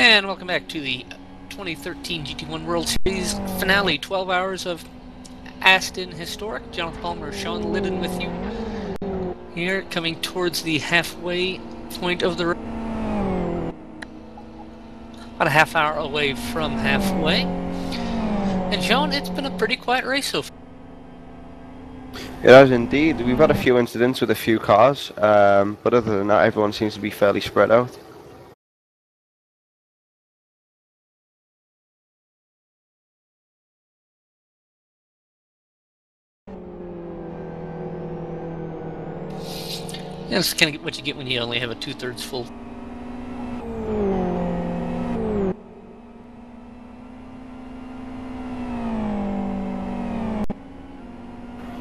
And welcome back to the 2013 GT1 World Series finale. 12 hours of Aston Historic. Jonathan Palmer, Sean Lyddon with you. Here, coming towards the halfway point of the race. About a half hour away from halfway. And Sean, it's been a pretty quiet race so far. It has indeed. We've had a few incidents with a few cars, but other than that, everyone seems to be fairly spread out. Yeah, that's kind of what you get when you only have a 2/3 full.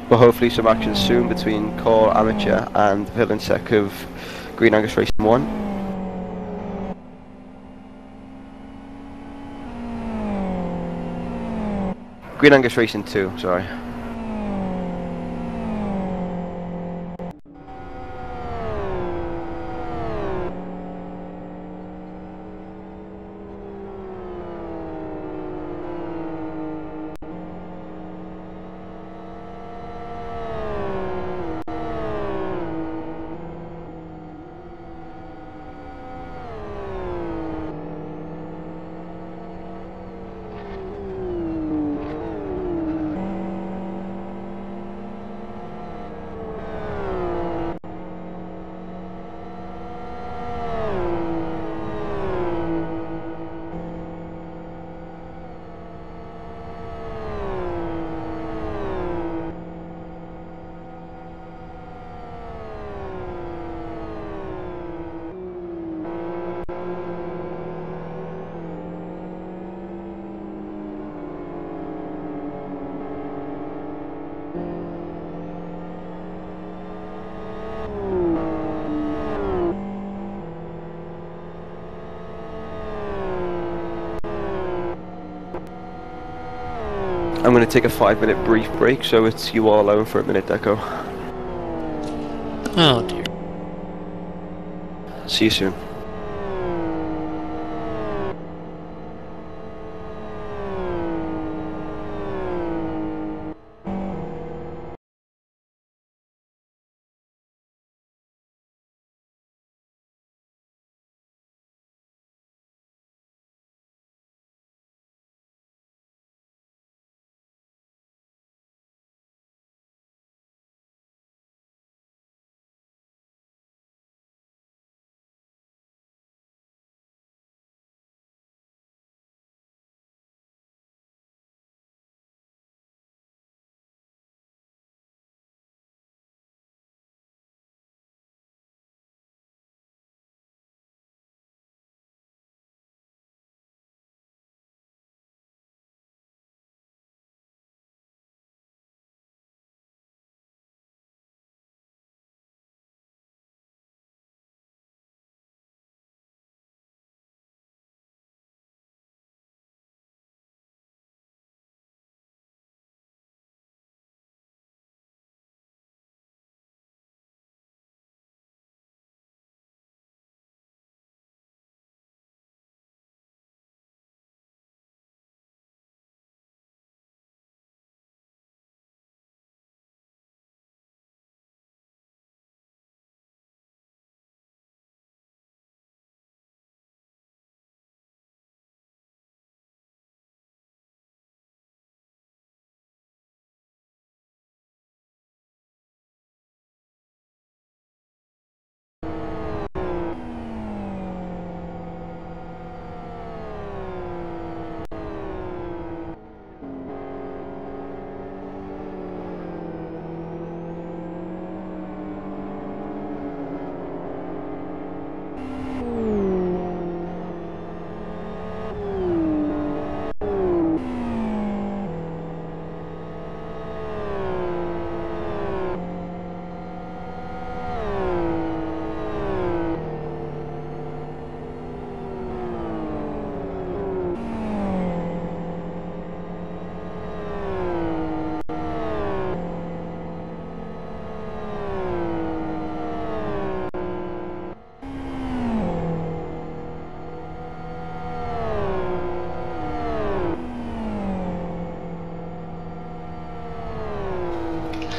But hopefully some action soon between Core Amateur and Villain Sec of Green Angus Racing 1. Green Angus Racing 2, sorry. I'm going to take a 5-minute brief break, so it's you all alone for a minute, Deco. Oh dear. See you soon.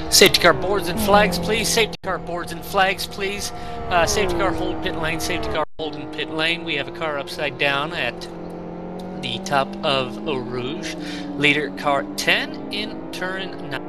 Safety car boards and flags, please. Safety car boards and flags, please. Safety car hold pit lane. Safety car hold in pit lane. We have a car upside down at the top of Eau Rouge. Leader car 10 in turn 9.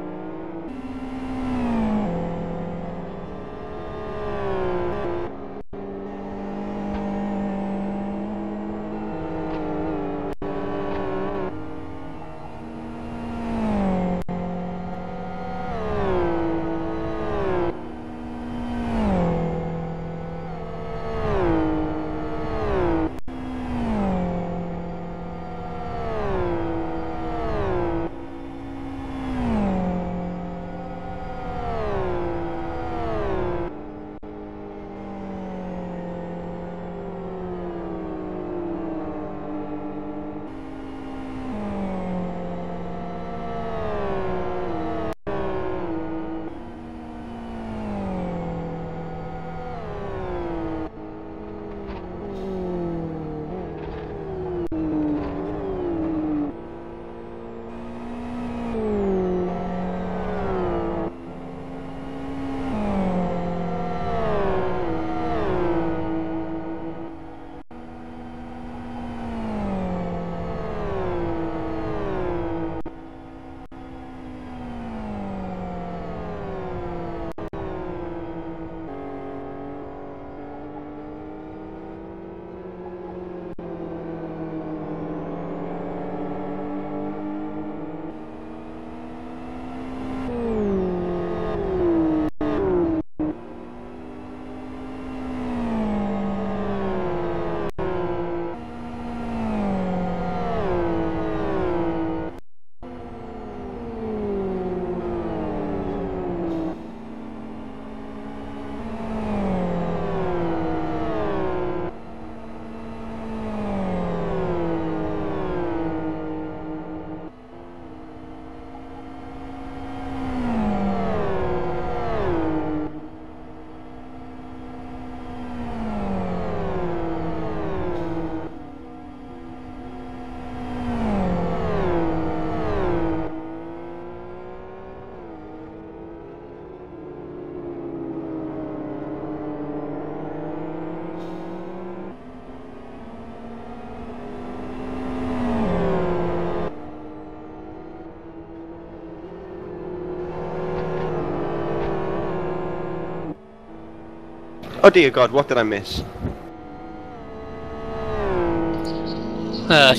Oh dear God, what did I miss?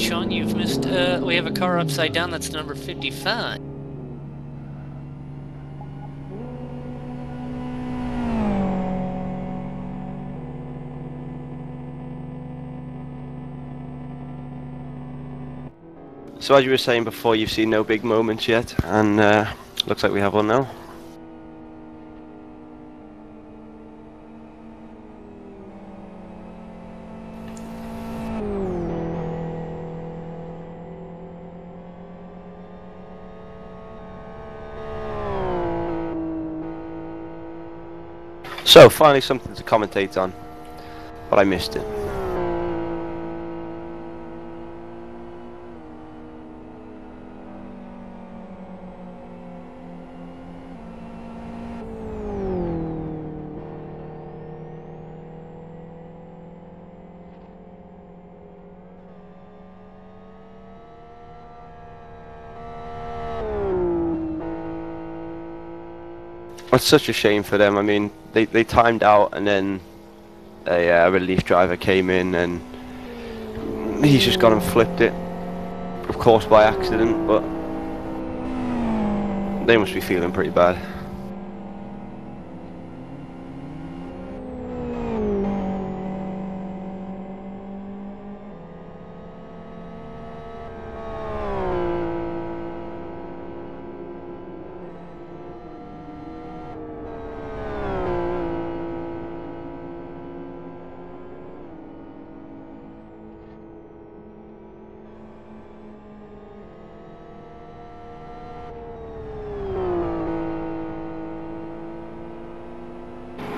Sean, you've missed, we have a car upside down, that's number 55. So as you were saying before, you've seen no big moments yet, and looks like we have one now. So, finally something to commentate on, but I missed it. It's such a shame for them. I mean, they timed out, and then a relief driver came in, and he's just gone and flipped it. Of course, by accident, but they must be feeling pretty bad.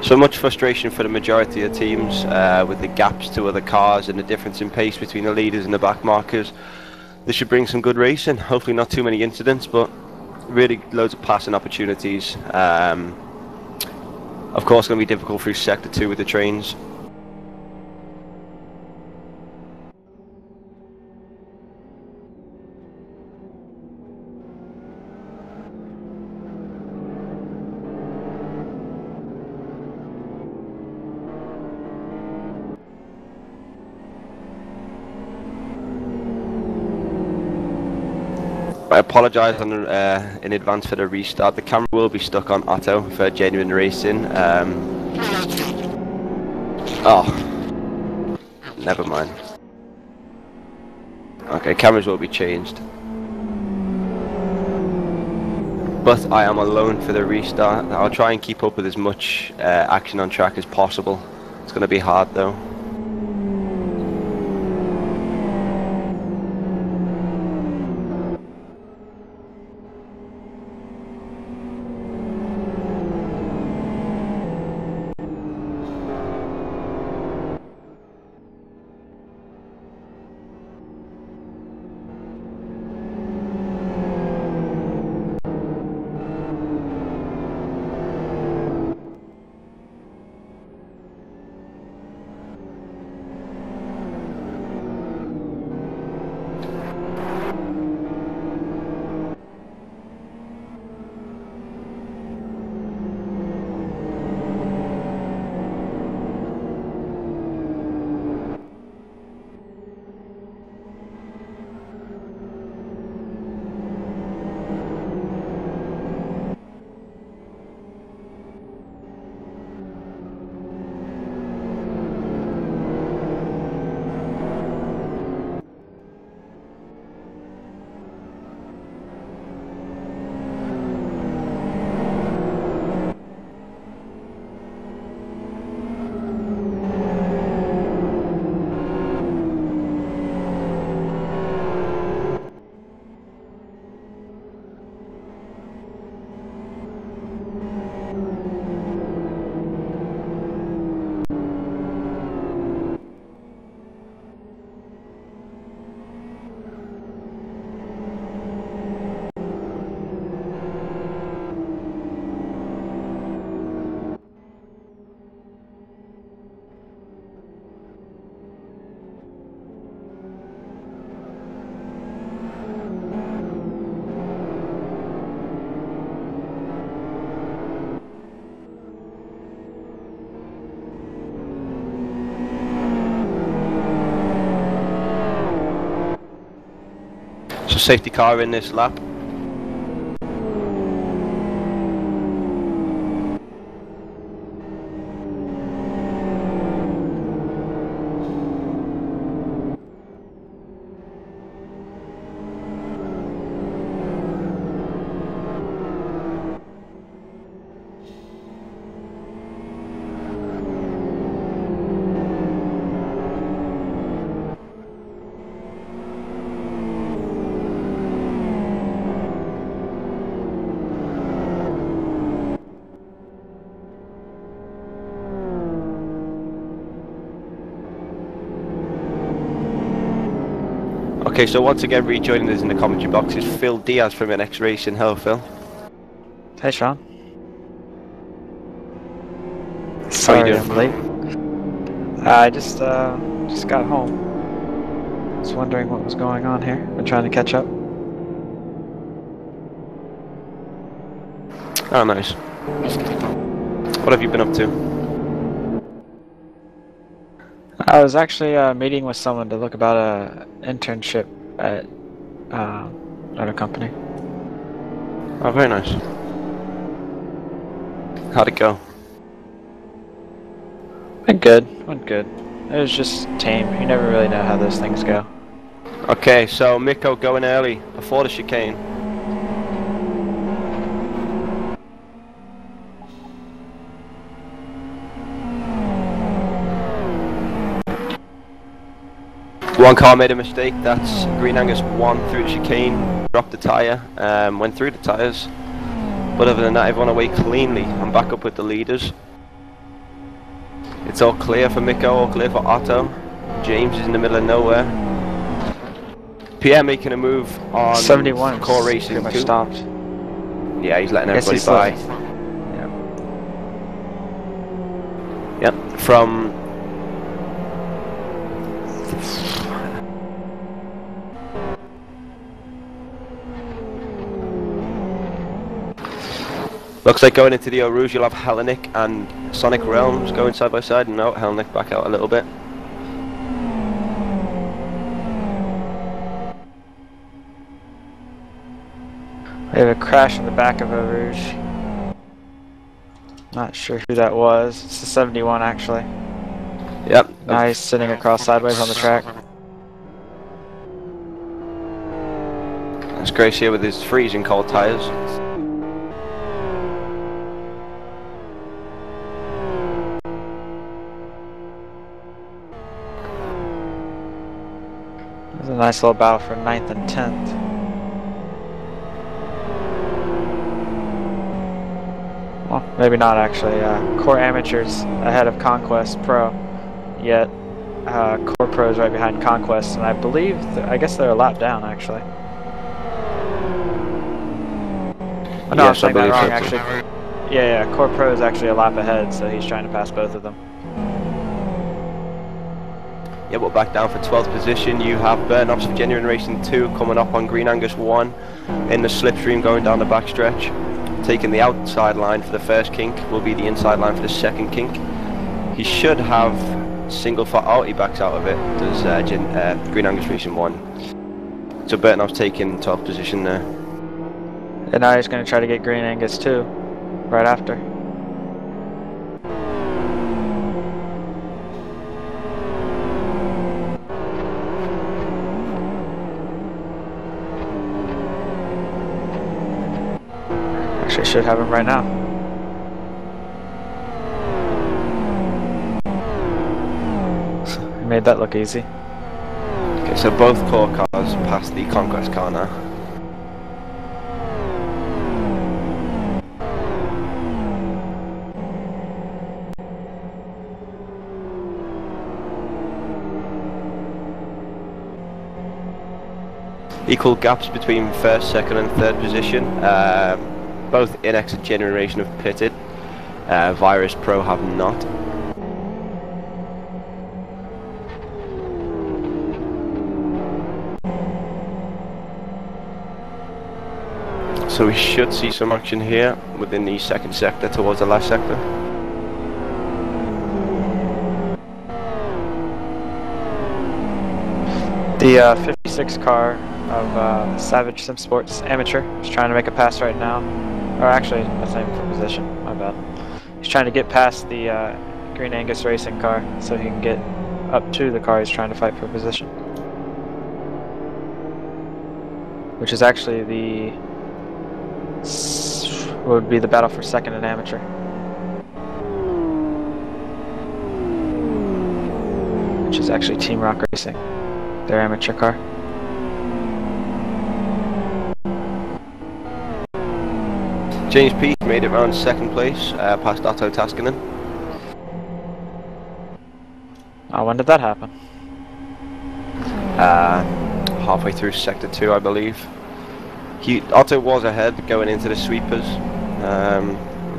So much frustration for the majority of teams with the gaps to other cars and the difference in pace between the leaders and the back markers. This should bring some good racing, hopefully not too many incidents, but really loads of passing opportunities. Of course, going to be difficult through Sector 2 with the trains. I apologise in advance for the restart. The camera will be stuck on auto for genuine racing. Oh, never mind. Okay, cameras will be changed. But I am alone for the restart. I'll try and keep up with as much action on track as possible. It's going to be hard though. So safety car in this lap. Okay, so once again rejoining us in the commentary box is Phil Diaz from NX Racing. Hello, Phil. Hey, Sean. Sorry I'm late. I just got home. Was wondering what was going on here. Been trying to catch up. Oh, nice. What have you been up to? I was actually meeting with someone to look about a internship at another company. Oh, very nice. How'd it go? Went good. It was just tame. You never really know how those things go. Okay, so Mikko going early before the chicane. One car made a mistake. That's Green Angus 1 through the chicane, dropped the tyre, went through the tyres. But other than that, everyone away cleanly. I'm back up with the leaders. It's all clear for Mikko, all clear for Otto. James is in the middle of nowhere. Pierre making a move on 71 core racing pretty much stopped. Yeah, he's letting Guess everybody he's by. Yeah. Yep, from... Looks like going into the Eau Rouge you'll have Hellenic and Sonic Realms going side by side. No, Hellenic back out a little bit. We have a crash in the back of Eau Rouge. Not sure who that was. It's the 71 actually. Yep. Now he's sitting across sideways on the track. That's Grace here with his freezing cold tyres. There's a nice little battle for 9th and 10th. Well, maybe not actually. Core Amateurs ahead of Conquest Pro, yet Core Pro is right behind Conquest, and I believe, I guess they're a lap down actually. Oh, no, Yes, I'm saying that wrong so actually. Yeah, Core Pro is actually a lap ahead, so he's trying to pass both of them. Yeah, we're back down for 12th position. You have Burnoffs for Genuine Racing 2 coming up on Green Angus 1 in the slipstream going down the backstretch. Taking the outside line for the first kink will be the inside line for the second kink. He should have single file. Oh, he backs out of it. Does Green Angus Racing 1. So Burnoff's taking 12th position there. And now he's going to try to get Green Angus 2 right after. Actually, should have him right now. He made that look easy. Okay, so both core cars passed the Conquest car now. Equal gaps between first, second and third position. Both Inex and Generation have pitted. Virus Pro have not. So we should see some action here within the second sector towards the last sector. The 56 car of Savage Sim Sports Amateur is trying to make a pass right now. Or actually, that's not even for position, my bad. He's trying to get past the Green Angus Racing car so he can get up to the car he's trying to fight for position. Which is actually the... would be the battle for second in Amateur. Which is actually Team Rock Racing, their amateur car. James Peake made it around second place, past Otto Taskinen. Oh, when did that happen? Halfway through sector 2, I believe. Otto was ahead going into the sweepers.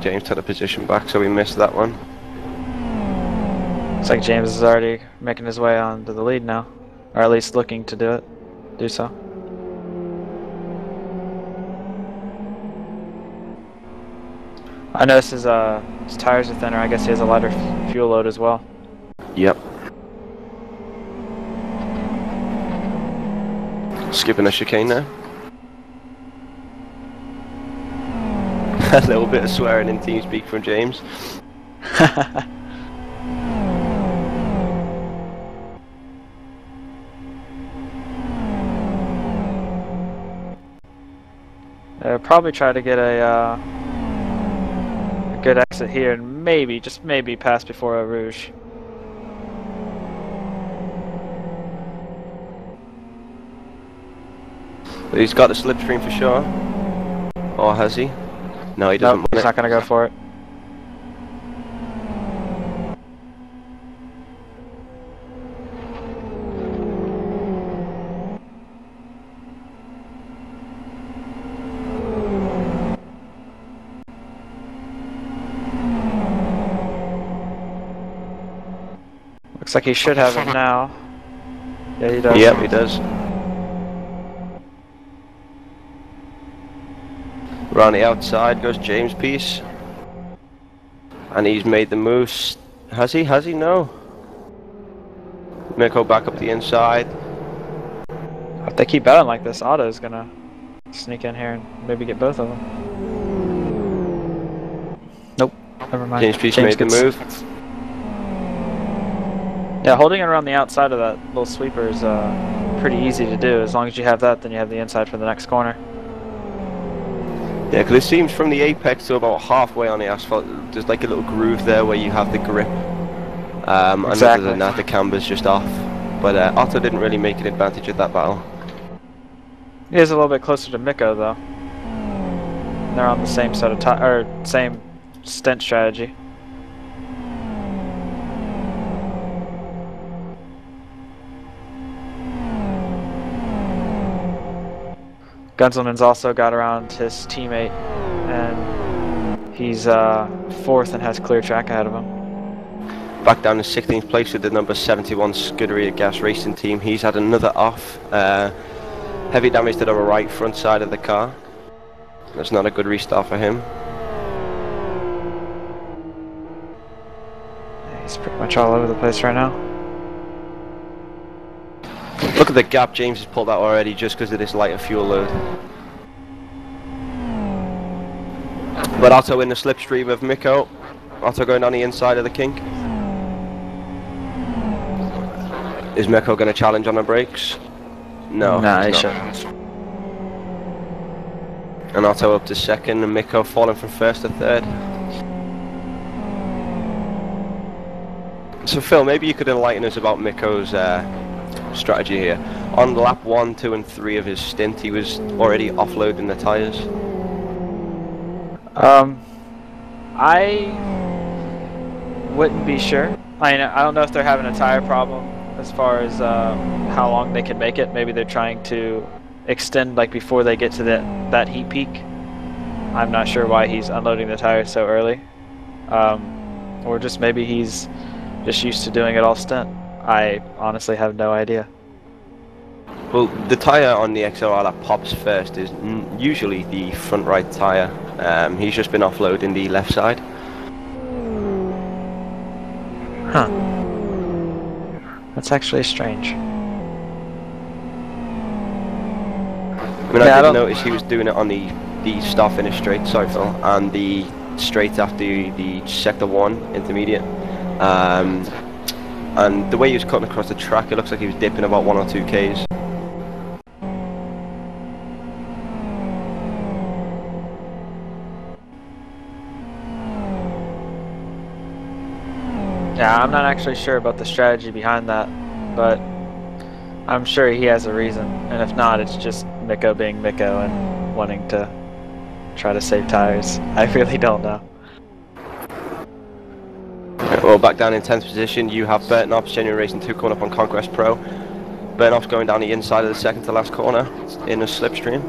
James took the position back, so we missed that one. Looks like James is already making his way on to the lead now, or at least looking to do so. I noticed his tires are thinner. I guess he has a lighter fuel load as well. Yep. Skipping a chicane there. A little bit of swearing in TeamSpeak from James. Probably try to get a good exit here and maybe, just maybe, pass before Eau Rouge. He's got the slipstream for sure. Or has he? No, he doesn't. Nope, he's not going to go for it. Looks like he should have it now. Yeah, he does. Yep, he does. Around the outside goes James Peace. And he's made the moves. Has he? Has he? No. Miko back up the inside. If they keep battling like this, Otto's gonna sneak in here and maybe get both of them. Nope. Never mind. James Peace made the move. Yeah, holding it around the outside of that little sweeper is pretty easy to do. As long as you have that, then you have the inside for the next corner. Yeah, because it seems from the apex to about halfway on the asphalt, there's like a little groove there where you have the grip. And other than that, the camber's just off. But Otto didn't really make an advantage of that battle. He is a little bit closer to Miko, though. They're on the same set of same stint strategy. Gunselman's also got around his teammate, and he's 4th and has clear track ahead of him. Back down in 16th place with the number 71 Scuderia Gas Racing Team. He's had another off. Heavy damage to the right front side of the car. That's not a good restart for him. He's pretty much all over the place right now. Look at the gap James has pulled out already just because of this lighter fuel load. But Otto in the slipstream of Miko. Otto going on the inside of the kink. Is Miko going to challenge on the brakes? No. Nah, he shouldn't. And Otto up to 2nd, and Miko falling from 1st to 3rd. So Phil, maybe you could enlighten us about Miko's strategy here. On lap 1, 2 and 3 of his stint, he was already offloading the tyres. I wouldn't be sure. I don't know if they're having a tire problem as far as how long they can make it. Maybe they're trying to extend like before they get to that heat peak. I'm not sure why he's unloading the tires so early. Or just maybe he's just used to doing it all stint. I honestly have no idea. Well, the tyre on the XLR that pops first is usually the front right tyre. He's just been offloading the left side. Huh. That's actually strange. I mean, I did notice he was doing it on the start finish straight, sorry Phil, and the straight after the sector 1 intermediate. And the way he was cutting across the track, it looks like he was dipping about 1 or 2 Ks. Yeah, I'm not actually sure about the strategy behind that, but I'm sure he has a reason. And if not, it's just Miko being Miko and wanting to try to save tires. I really don't know. Well, back down in 10th position, you have Bertnops, Genuine Racing 2 coming up on Conquest Pro. Bertnops going down the inside of the second to last corner in a slipstream.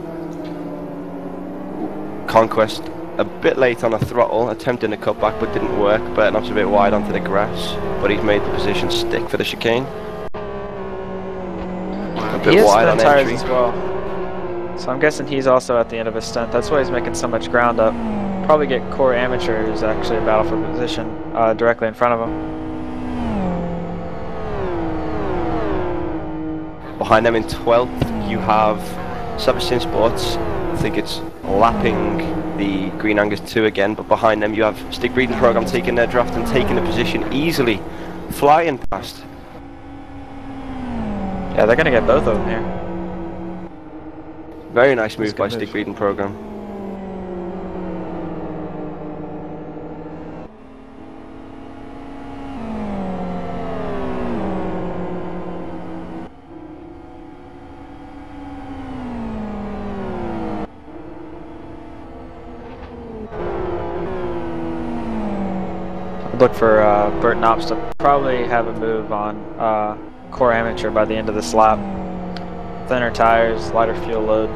Conquest a bit late on a throttle, attempting a cutback but didn't work. Bertnops a bit wide onto the grass, but he's made the position stick for the chicane. A bit wide on tires entry. as well. So I'm guessing he's also at the end of his stunt. That's why he's making so much ground up. Probably get Core Amateur, who's actually a battle for position, directly in front of him. Behind them in 12th, you have Sebastian Sports. I think it's lapping the Green Angus 2 again, but behind them you have Stick Breeding Program taking their draft and taking the position easily, flying past. Yeah, they're going to get both of them here. Very nice move by Stick Breeding Program. I'd look for Bertnops to probably have a move on Core Amateur by the end of this lap. Thinner tires, lighter fuel load.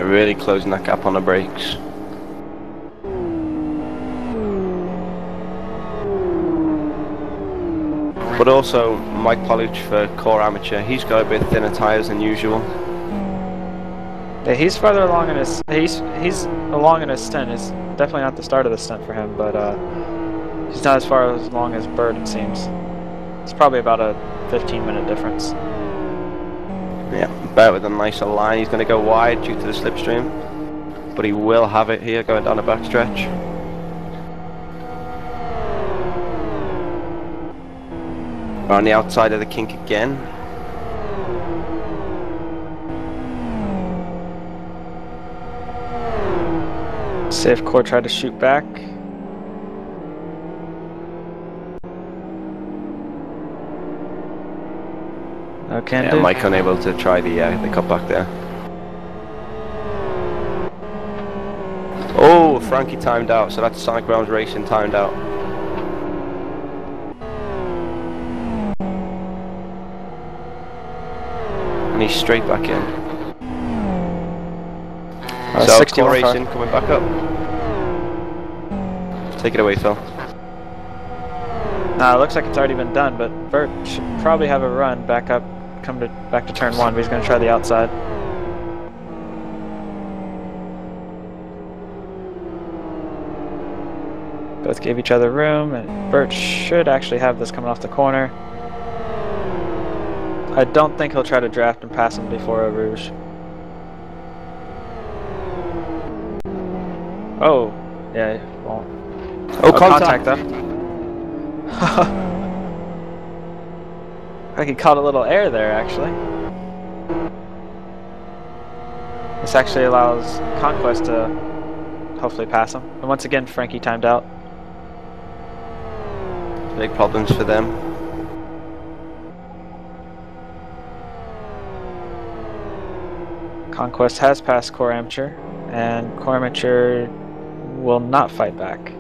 really closing that gap on the brakes. But also, Mike Polluch for Core Amateur, he's got a bit thinner tyres than usual. Yeah, he's farther along in his he's along in his stint. It's definitely not the start of the stint for him, but he's not as far along as Bird, it seems. It's probably about a 15-minute difference. Yeah, better with a nicer line. He's going to go wide due to the slipstream, but he will have it here going down the backstretch. We're on the outside of the kink again. See if Core tried to shoot back. No can do. Mike unable to try the cutback there. Oh, Frankie timed out, so that's Sonic Realms Racing timed out. And he's straight back in. So Core Racing coming back up. Take it away, Phil. Nah, it looks like it's already been done, but Bert should probably have a run back up, back to turn 1, but he's going to try the outside. Both gave each other room, and Bert should actually have this coming off the corner. I don't think he'll try to draft and pass him before Eau Rouge. Oh, yeah, well. Oh, contact though. I think he caught a little air there, actually. This actually allows Conquest to hopefully pass him. And once again, Frankie timed out. Big problems for them. Conquest has passed Core Amateur, and Core Amateur will not fight back.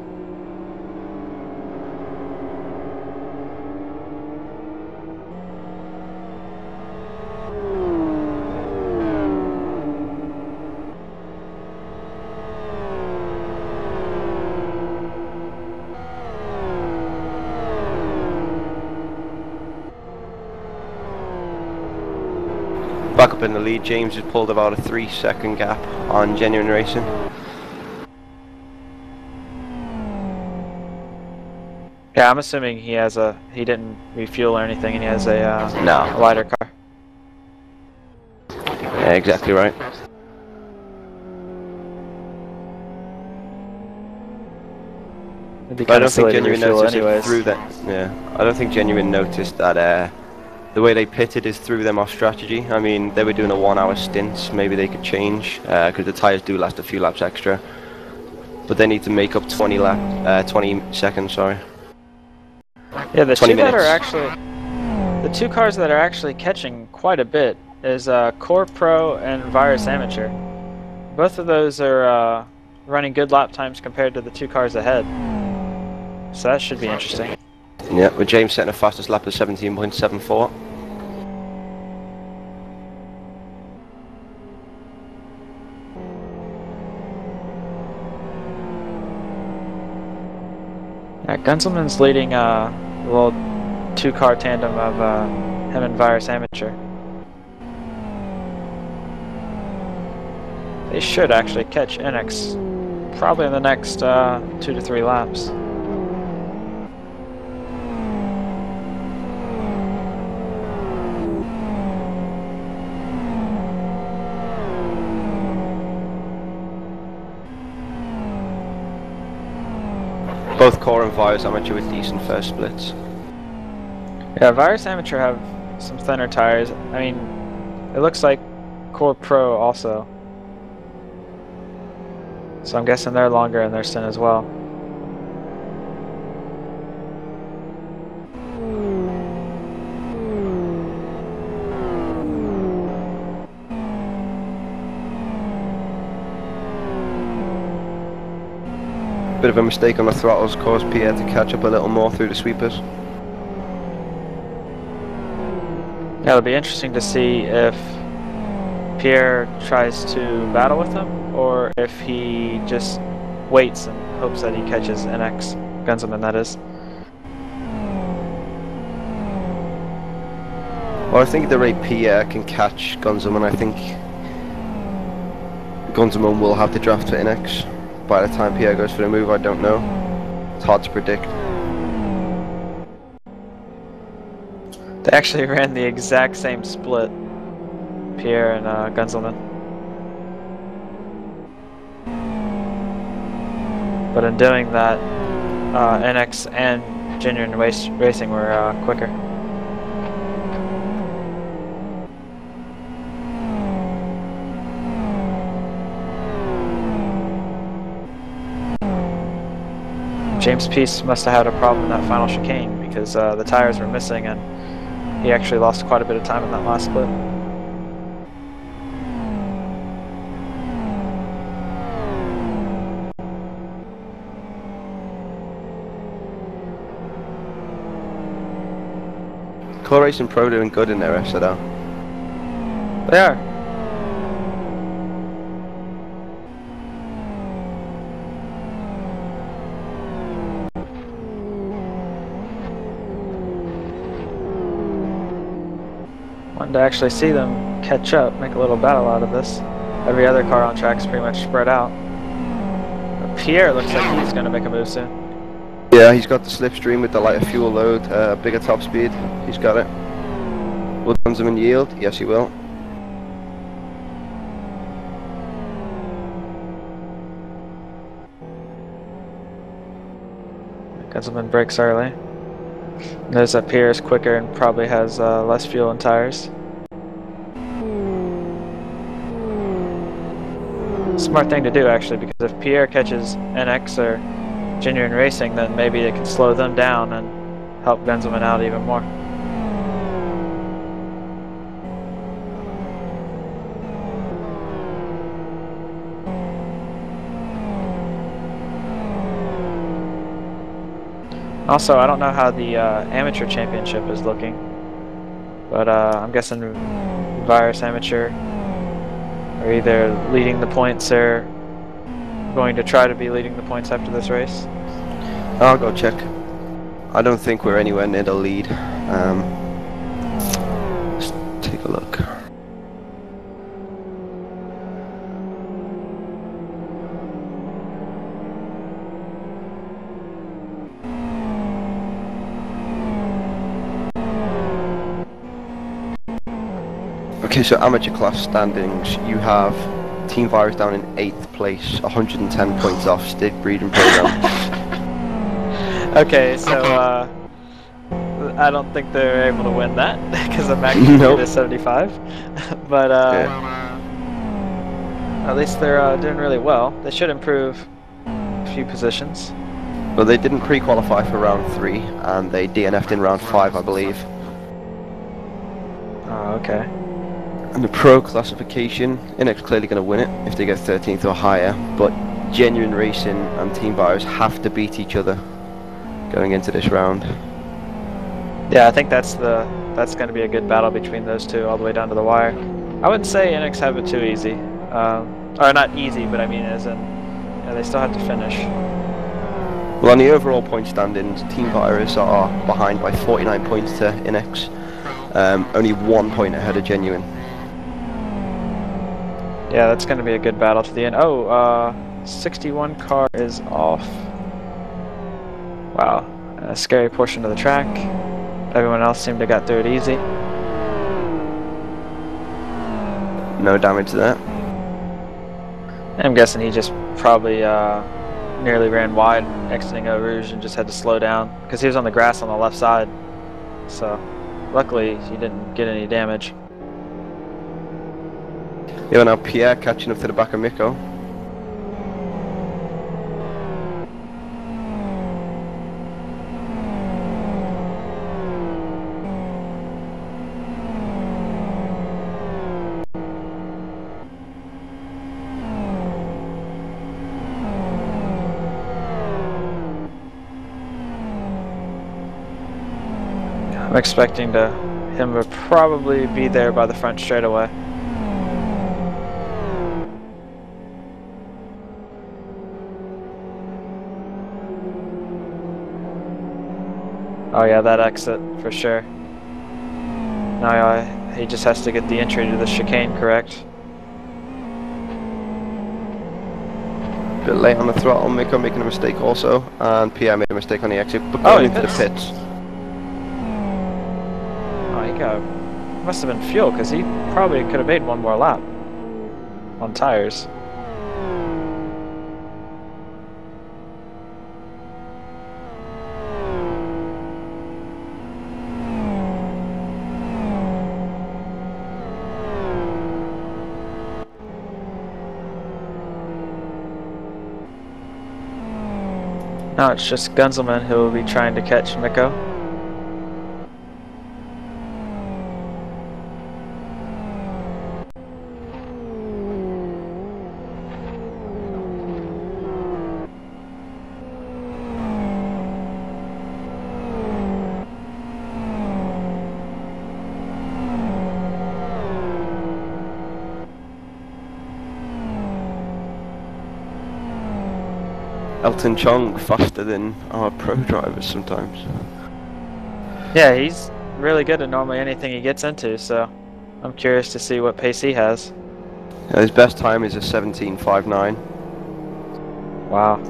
Back up in the lead, James has pulled about a 3-second gap on Genuine Racing. Yeah, I'm assuming he didn't refuel or anything, and he has a lighter car. Yeah, exactly right. It'd be But I kind don't of silly think to Genuine refuel noticed anyways. it through that. Yeah, I don't think Genuine noticed that the way they pitted is through them off strategy. I mean, they were doing a 1-hour stint. Maybe they could change because the tires do last a few laps extra, but they need to make up 20 seconds. Sorry. Yeah, the 20 two that minutes. are actually, the two cars that are actually catching quite a bit is Core Pro and Virus Amateur. Both of those are running good lap times compared to the two cars ahead, so that should be interesting. Yeah, with James setting the fastest lap of 17.74. Yeah, Gunselman's leading a little two-car tandem of him and Virus Amateur. They should actually catch NX probably in the next 2 to 3 laps. Both Core and Virus Amateur with decent first splits. Yeah, Virus Amateur have some thinner tires. I mean, it looks like Core Pro also. So I'm guessing they're longer in their stint as well. Bit of a mistake on the throttles caused Pierre to catch up a little more through the sweepers. Yeah, it'll be interesting to see if Pierre tries to battle with him, or if he just waits and hopes that he catches NX, Gunzelman that is. Well, I think at the rate Pierre can catch Gunzelman, I think Gunzelman will have the draft for NX. By the time Pierre goes for the move, I don't know. It's hard to predict. They actually ran the exact same split, Pierre and Gunzelman. But in doing that, NX and Genuine Racing were quicker. James Peace must have had a problem in that final chicane because the tires were missing and he actually lost quite a bit of time in that last split. Core Racing Pro doing good in their SLR. They are. Wanted to actually see them catch up, make a little battle out of this. Every other car on track is pretty much spread out. But Pierre looks like he's going to make a move soon. Yeah, he's got the slipstream with the lighter fuel load, bigger top speed. He's got it. Will Gunzelman yield? Yes, he will. Gunzelman brakes early. Notice that Pierre is quicker and probably has less fuel and tires. Smart thing to do actually, because if Pierre catches NX or Genuine Racing, then maybe it can slow them down and help Gunzelman out even more. Also, I don't know how the amateur championship is looking, but I'm guessing Virus Amateur are either leading the points or going to try to be leading the points after this race. I'll go check. I don't think we're anywhere near the lead. Let's take a look. Okay, so amateur class standings, you have Team Virus down in 8th place, 110 points off state breeding program. Okay, so I don't think they're able to win that because I'm actually Nope. at 75. But at least they're doing really well. They should improve a few positions. Well, they didn't pre-qualify for round 3, and they DNF'd in round 5, I believe. Oh, okay. And the pro classification, NX clearly going to win it if they get 13th or higher, but Genuine Racing and Team Virus have to beat each other going into this round. Yeah, I think that's going to be a good battle between those two all the way down to the wire. I wouldn't say NX have it too easy, or not easy, but I mean as in they still have to finish. Well, on the overall point standings, Team Virus are behind by 49 points to NX, only 1 point ahead of Genuine. Yeah, that's going to be a good battle to the end. Oh, 61 car is off. Wow, a scary portion of the track. Everyone else seemed to got through it easy. No damage there. I'm guessing he just probably nearly ran wide exiting Eau Rouge and just had to slow down because he was on the grass on the left side. So luckily he didn't get any damage. Yeah, now Pierre catching up to the back of Mikko. I'm expecting him to probably be there by the front straightaway. Oh yeah, that exit for sure. Now he just has to get the entry to the chicane correct. Bit late on the throttle, Miko making a mistake also, and Pierre made a mistake on the exit, but Oh, going he into the pits. pits. Oh, he must have been fuel, because he probably could have made one more lap on tires. Now it's just Gunzelman who will be trying to catch Miko. Elton Chong faster than our pro drivers sometimes. Yeah, he's really good at normally anything he gets into, so I'm curious to see what pace he has. His best time is a 17.59. Wow.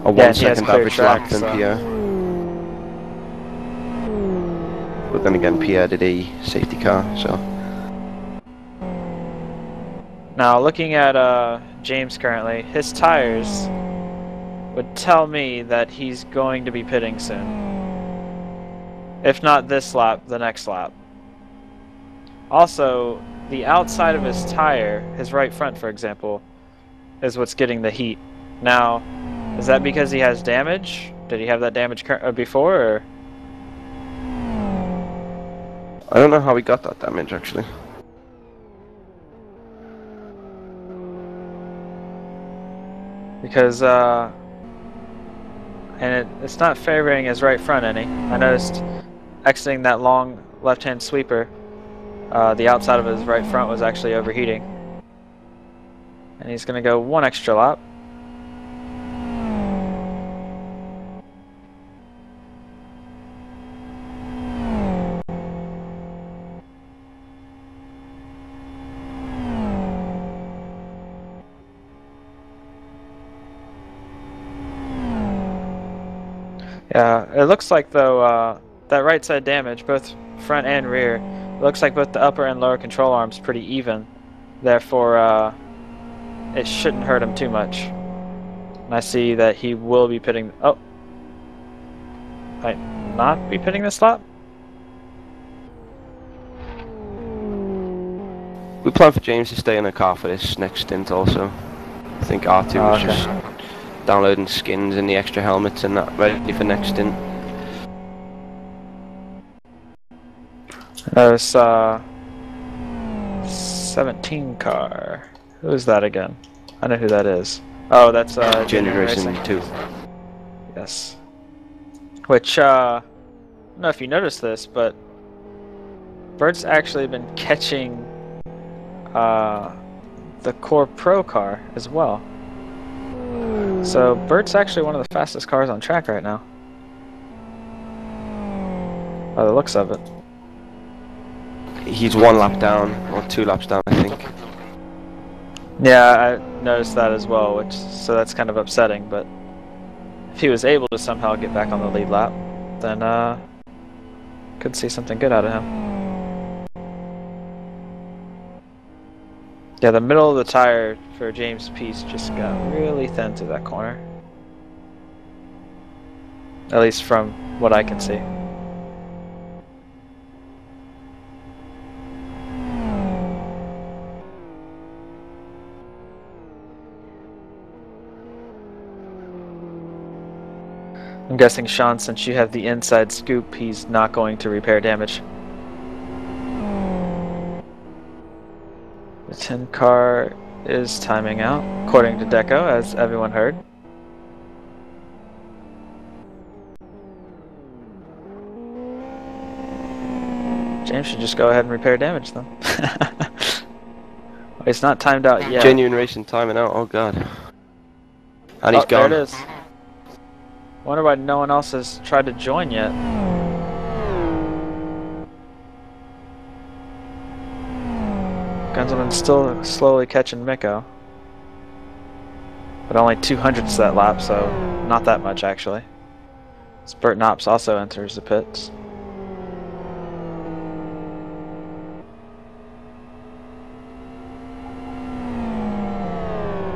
A 1 second average lap than so. Pierre. But then again, Pierre did a safety car, so. Now looking at James currently, his tires would tell me that he's going to be pitting soon. If not this lap, the next lap. Also, the outside of his tire, his right front for example, is what's getting the heat. Now, is that because he has damage? Did he have that damage before? Or? I don't know how he got that damage actually. Because, and it's not favoring his right front any. I noticed exiting that long left-hand sweeper, the outside of his right front was actually overheating. And he's going to go one extra lap. Yeah, it looks like though that right side damage, both front and rear, it looks like both the upper and lower control arms pretty even. Therefore, it shouldn't hurt him too much. And I see that he will be pitting. Oh, might not be pitting this lap. We plan for James to stay in the car for this next stint also. I think R2 was just downloading skins and the extra helmets and that, ready for next stint. There's 17 car. Who is that again? I know who that is. Oh, that's Genuine Racing 2. Yes. Which I don't know if you noticed this, but Bert's actually been catching the Core Pro car as well. So Bert's actually one of the fastest cars on track right now, by the looks of it. He's 1 lap down, or 2 laps down I think. Yeah, I noticed that as well, so that's kind of upsetting, but if he was able to somehow get back on the lead lap, then could see something good out of him. Yeah, the middle of the tire for James' piece just got really thin through that corner. At least from what I can see. I'm guessing, Sean, since you have the inside scoop, he's not going to repair damage. The 10 car is timing out, according to Deco, as everyone heard. James should just go ahead and repair damage, then. Well, it's not timed out yet. Genuine Racing timing out, oh god. And he's gone. There it is. Wonder why no one else has tried to join yet. Gunzelman's still slowly catching Miko. But only 200ths that lap, so not that much actually. Bert Knops also enters the pits.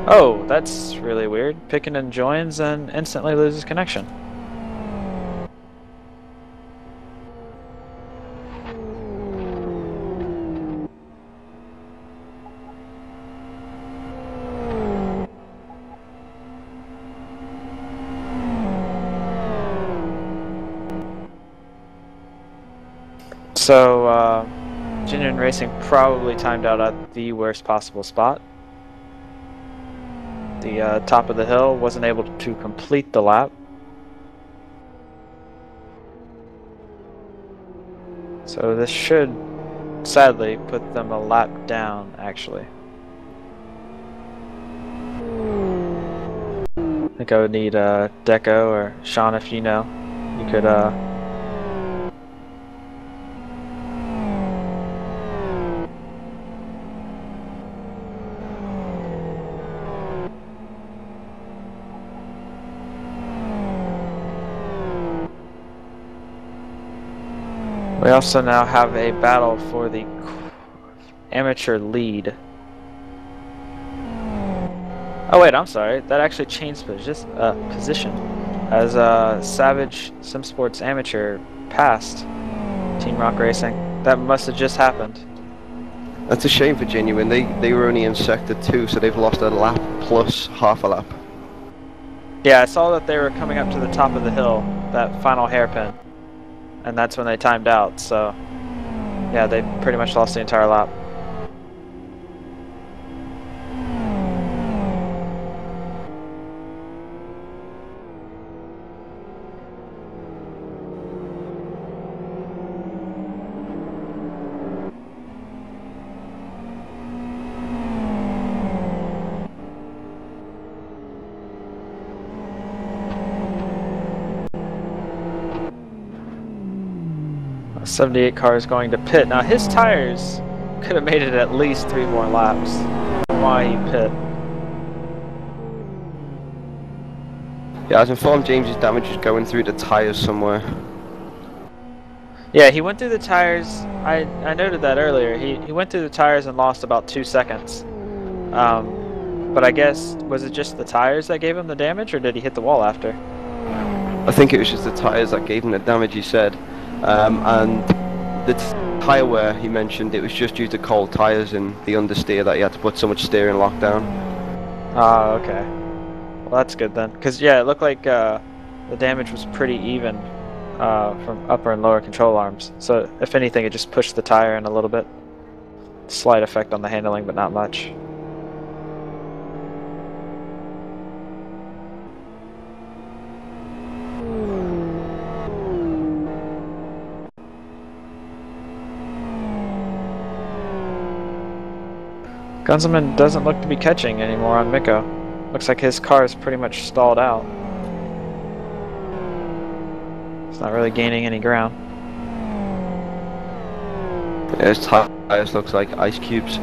Oh, that's really weird. Pickenden joins and instantly loses connection. So, Genuine Racing probably timed out at the worst possible spot. The top of the hill wasn't able to complete the lap. So this should, sadly, put them a lap down, actually. I think I would need Deco or Sean, if you know. You could we also now have a battle for the amateur lead. Oh wait, I'm sorry. That actually changed position as Savage SimSports Amateur passed Team Rock Racing. That must have just happened. That's a shame for Genuine. They were only in Sector 2, so they've lost a lap plus half a lap. Yeah, I saw that they were coming up to the top of the hill, that final hairpin. And that's when they timed out, so yeah, they pretty much lost the entire lap. A 78 car is going to pit. Now his tires could have made it at least 3 more laps. Why he pit? Yeah, I was informed James's damage is going through the tyres somewhere. Yeah, he went through the tires. I noted that earlier. He went through the tires and lost about 2 seconds. But I guess, was it just the tires that gave him the damage, or did he hit the wall after? I think it was just the tyres that gave him the damage, he said. And the tyre wear, he mentioned, it was just due to cold tyres and the understeer that he had to put so much steer in lockdown. Ah, okay. Well, that's good then. Because, yeah, it looked like the damage was pretty even from upper and lower control arms. So, if anything, it just pushed the tire in a little bit. Slight effect on the handling, but not much. Gunzelman doesn't look to be catching anymore on Miko. Looks like his car is pretty much stalled out. It's not really gaining any ground. Yeah, his tires looks like ice cubes.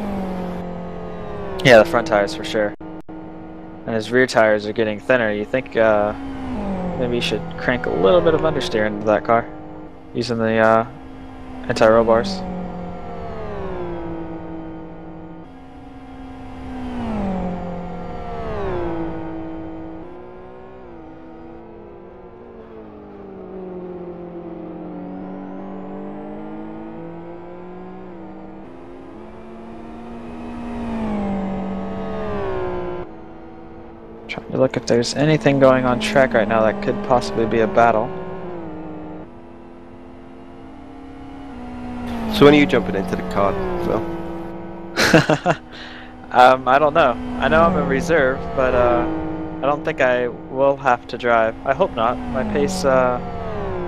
Yeah, the front tires for sure. And his rear tires are getting thinner. You think maybe you should crank a little bit of understeer into that car using the anti-roll bars. Trying to look if there's anything going on track right now that could possibly be a battle. So when are you jumping into the car, Phil? I don't know. I know I'm a reserve, but I don't think I will have to drive. I hope not. My pace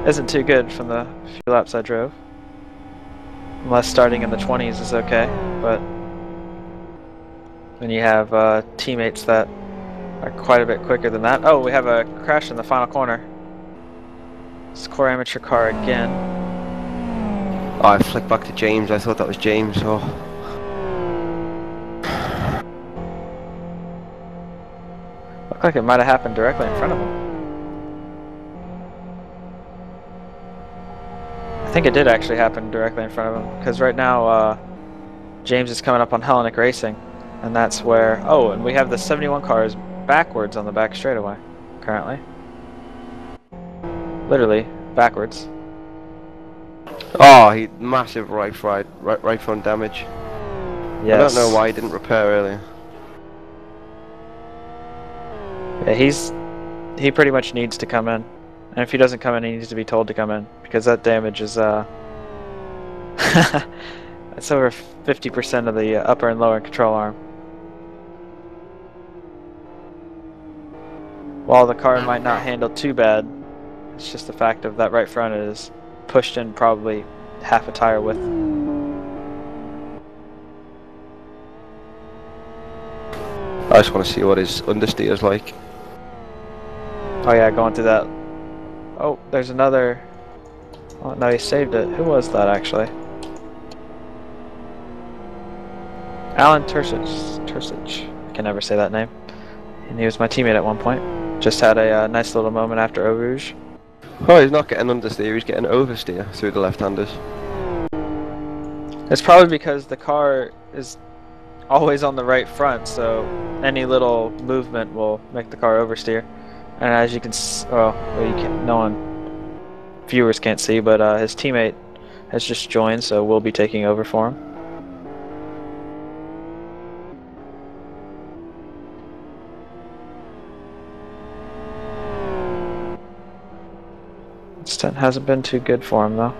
isn't too good from the few laps I drove. Unless starting in the 20s is okay, but when you have teammates that are quite a bit quicker than that. Oh, we have a crash in the final corner. Score amateur car again. Oh, I flicked back to James. I thought that was James. Oh. Looked like it might have happened directly in front of him. I think it did actually happen directly in front of him, because right now James is coming up on Hellenic Racing, and that's where... Oh, and we have the 71 cars backwards on the back straightaway, currently. Literally, backwards. Oh, he massive right front damage. Yes. I don't know why he didn't repair earlier. Yeah, he pretty much needs to come in. And if he doesn't come in, he needs to be told to come in, because that damage is it's over 50% of the upper and lower control arm. While the car might not handle too bad, it's just the fact of that right front is pushed in probably half a tire width. I just want to see what his understeer is like. Oh yeah, going through that. Oh, there's another. Oh no, he saved it. Who was that actually? Alan Tursich. I can never say that name. And he was my teammate at one point. Just had a nice little moment after Eau Rouge. Oh, he's not getting understeer, he's getting oversteer through the left-handers. It's probably because the car is always on the right front, so any little movement will make the car oversteer. And as you can, viewers can't see, but his teammate has just joined, so we'll be taking over for him. Stint hasn't been too good for him though.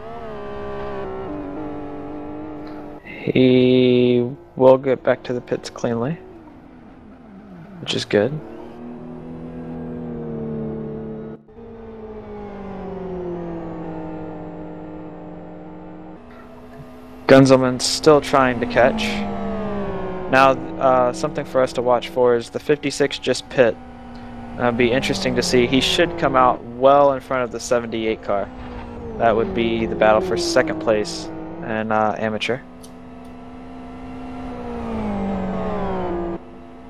He will get back to the pits cleanly, which is good. Gunzelman's still trying to catch. Now, something for us to watch for is the 56 just pit. It'll be interesting to see. He should come out well in front of the 78 car. That would be the battle for second place and amateur.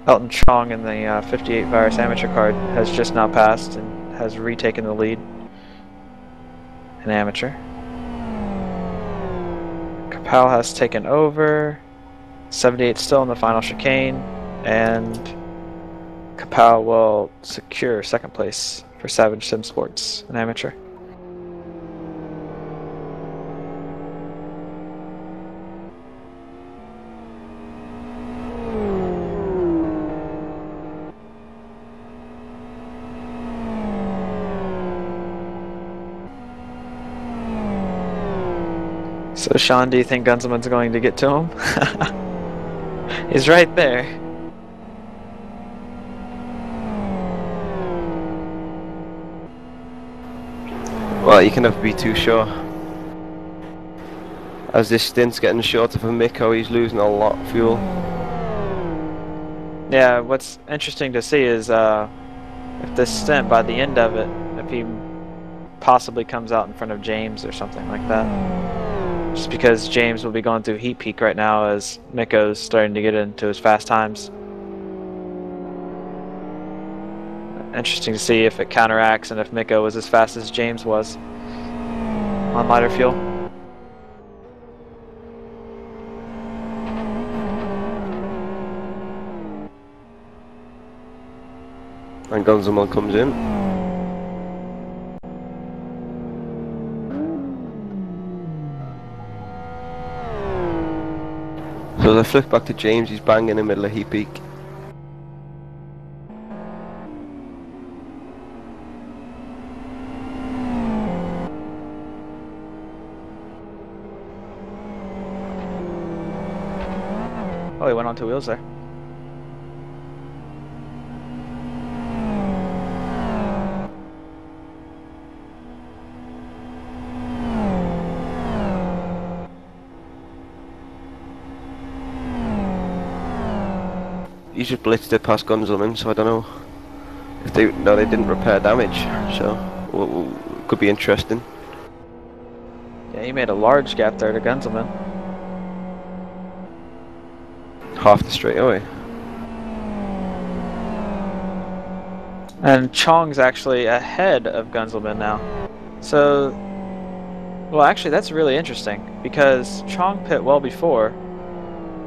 Elton Chong in the 58 Virus amateur car has just now passed and has retaken the lead in amateur. Kapow has taken over. 78 still in the final chicane, and Kapow will secure second place for Savage Sim Sports, an amateur. So Sean, do you think Gunzelman's going to get to him? He's right there. Well, you can never be too sure. As this stint's getting shorter for Miko, he's losing a lot of fuel. Yeah, what's interesting to see is if this stint, by the end of it, if he possibly comes out in front of James or something like that. Just because James will be going through heat peak right now as Miko's starting to get into his fast times. Interesting to see if it counteracts and if Miko was as fast as James was on lighter fuel. And Gunzelman comes in. So they flick back to James, he's banging in the middle of heat peak. Oh, he went on two wheels there. He just blitzed it past Gunzelman, so I don't know if they didn't repair damage, so could be interesting. Yeah, he made a large gap there to Gunzelman. Half the straightaway. And Chong's actually ahead of Gunzelman now. So, well, actually, that's really interesting because Chong pit well before,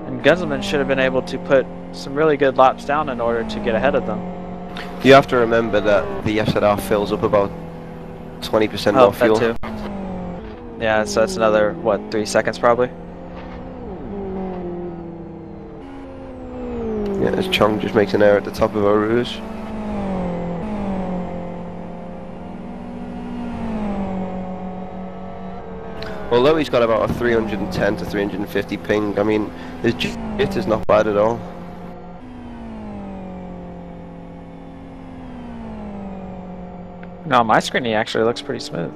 and Gunzelman should have been able to put some really good laps down in order to get ahead of them. You have to remember that the SLR fills up about 20% more fuel. That too. Yeah, so that's another, what, 3 seconds probably? Yeah, as Chong just makes an error at the top of Eau Rouge. Although he's got about a 310 to 350 ping, I mean, his JIT is not bad at all. No, on my screen he actually looks pretty smooth.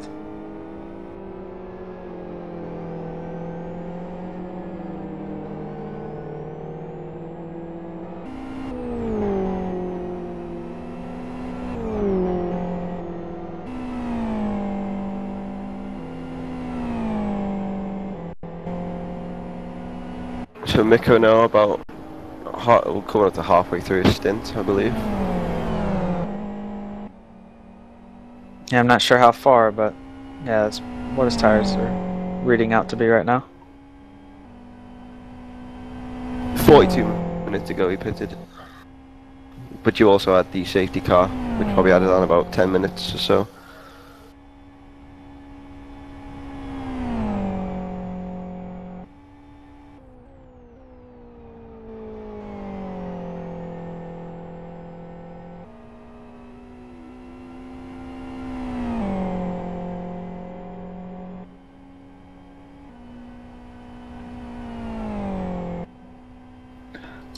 So Mikko now about coming up to halfway through his stint, I believe. Yeah, I'm not sure how far, but yeah, that's what his tires are reading out to be right now. 42 minutes ago he pitted. But you also had the safety car, which probably added on about 10 minutes or so.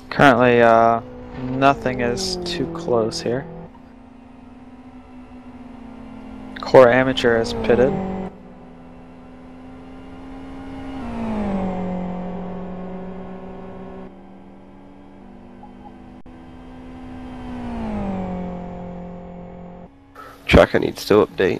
Currently, nothing is too close here. Core Amateur has pitted. Tracker needs to update.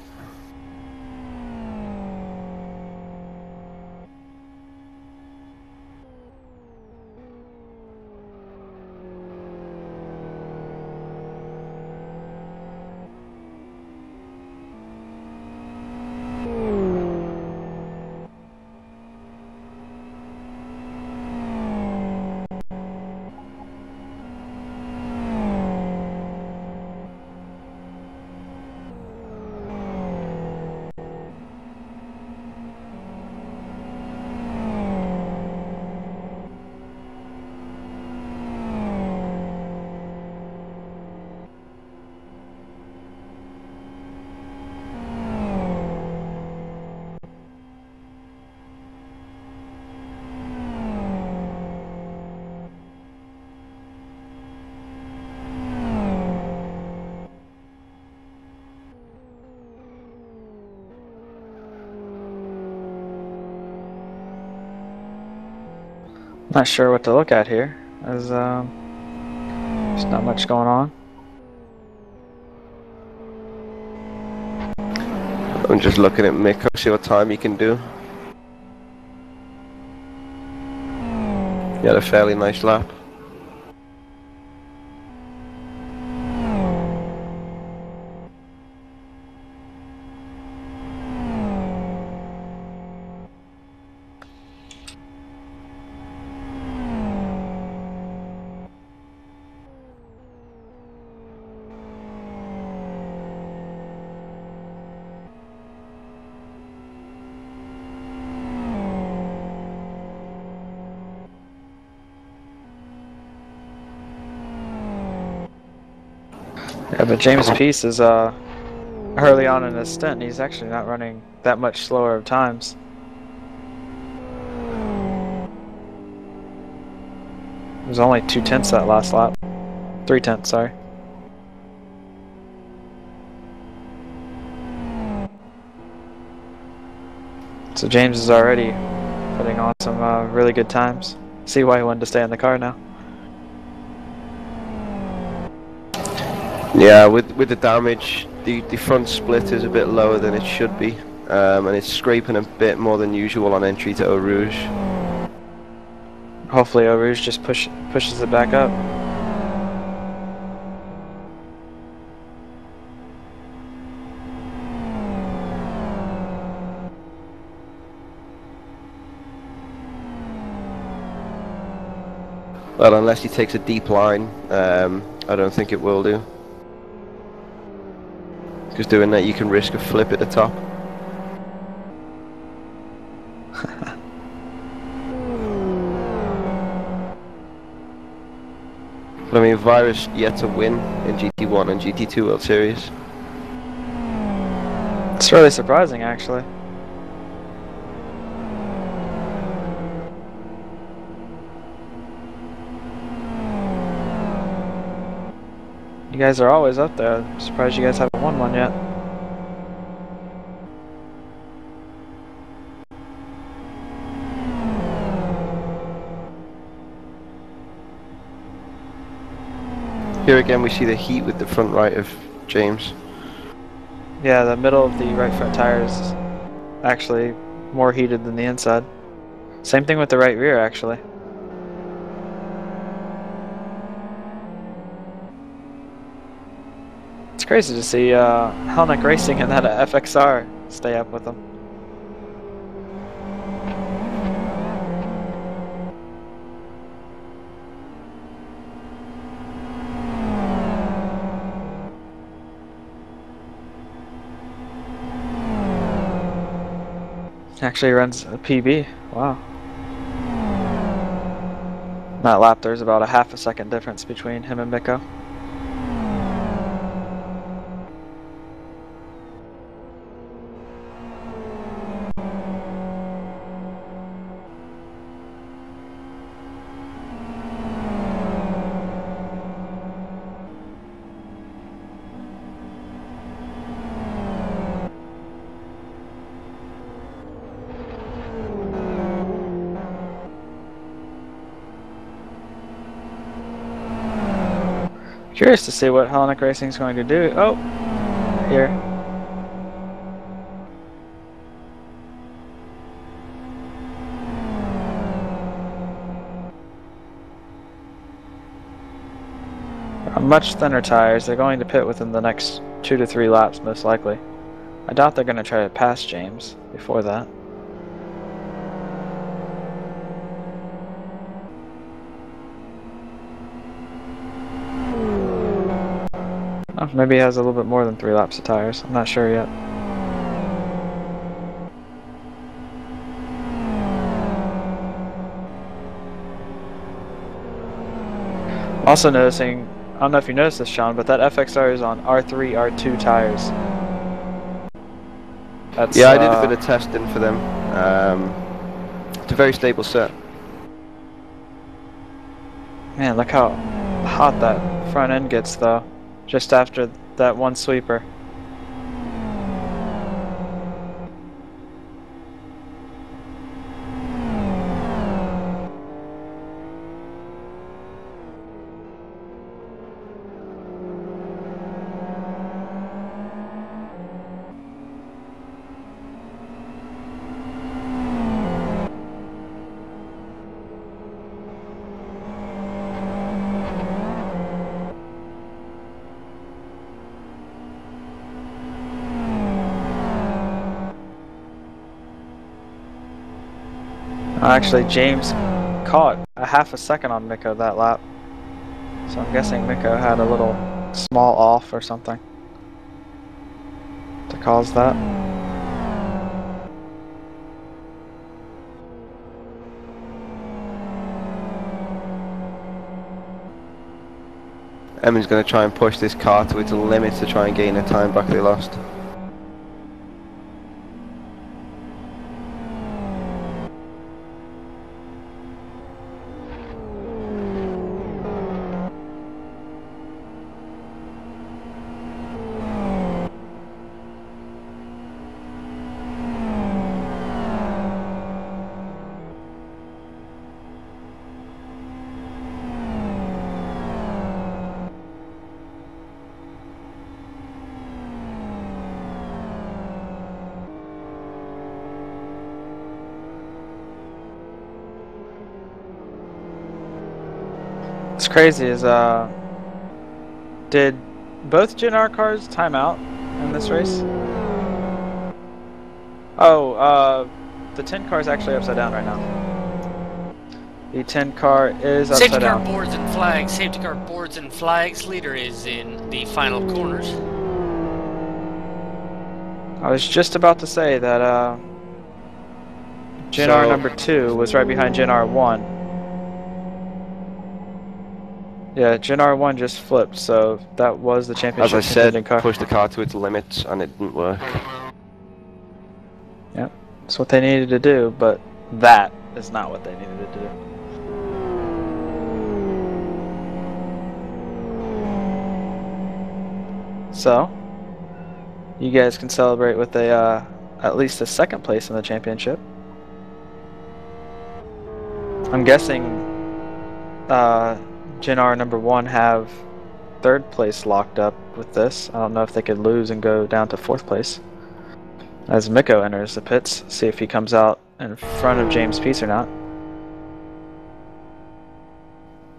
Not sure what to look at here, as there's not much going on. I'm just looking at Mikko, see what time he can do. He had a fairly nice lap. Yeah, but James Peace is early on in his stint. He's actually not running that much slower of times. It was only 2/10 that last lap. 3/10, sorry. So James is already putting on some really good times. See why he wanted to stay in the car now. Yeah, with the damage, the front split is a bit lower than it should be, and it's scraping a bit more than usual on entry to Eau Rouge. Hopefully Eau Rouge just pushes it back up. Well, unless he takes a deep line, I don't think it will do. Because doing that, you can risk a flip at the top. But I mean, Virus yet to win in GT1 and GT2 World Series. It's really surprising, actually. You guys are always up there. I'm surprised you guys haven't won one yet. Here again we see the heat with the front right of James. Yeah, the middle of the right front tire is actually more heated than the inside. Same thing with the right rear, actually. It's crazy to see Helnick Racing and that FXR stay up with them. Actually runs a PB. Wow. That lap, there's about a half a second difference between him and Mikko. Curious to see what Helnick Racing is going to do. Oh, here. On much thinner tires, they're going to pit within the next 2 to 3 laps, most likely. I doubt they're going to try to pass James before that. Oh, maybe he has a little bit more than 3 laps of tires. I'm not sure yet. Also noticing, I don't know if you noticed this, Sean, but that FXR is on R3, R2 tires. That's, yeah, I did a bit of testing for them. It's a very stable set. Man, look how hot that front end gets, though. Just after that one sweeper. Actually, James caught a half a second on Mikko that lap. So I'm guessing Mikko had a little small off or something to cause that. Emin's going to try and push this car to its limits to try and gain the time back they lost. What's crazy is, did both Gen R cars time out in this race? Oh, the 10 car is actually upside down right now. The 10 car is Safety upside car down. boards and flags. Safety car boards and flags. Leader is in the final corners. I was just about to say that Gen R number 2 was right behind Gen R1. Yeah, Gen R1 just flipped, so that was the championship As I contending said, car. push the car to its limits, and it didn't work. Yep, that's what they needed to do, but that is not what they needed to do. So, you guys can celebrate with a at least a second place in the championship. I'm guessing Gen R number 1 have third place locked up with this. I don't know if they could lose and go down to fourth place. As Miko enters the pits, see if he comes out in front of James Peace or not.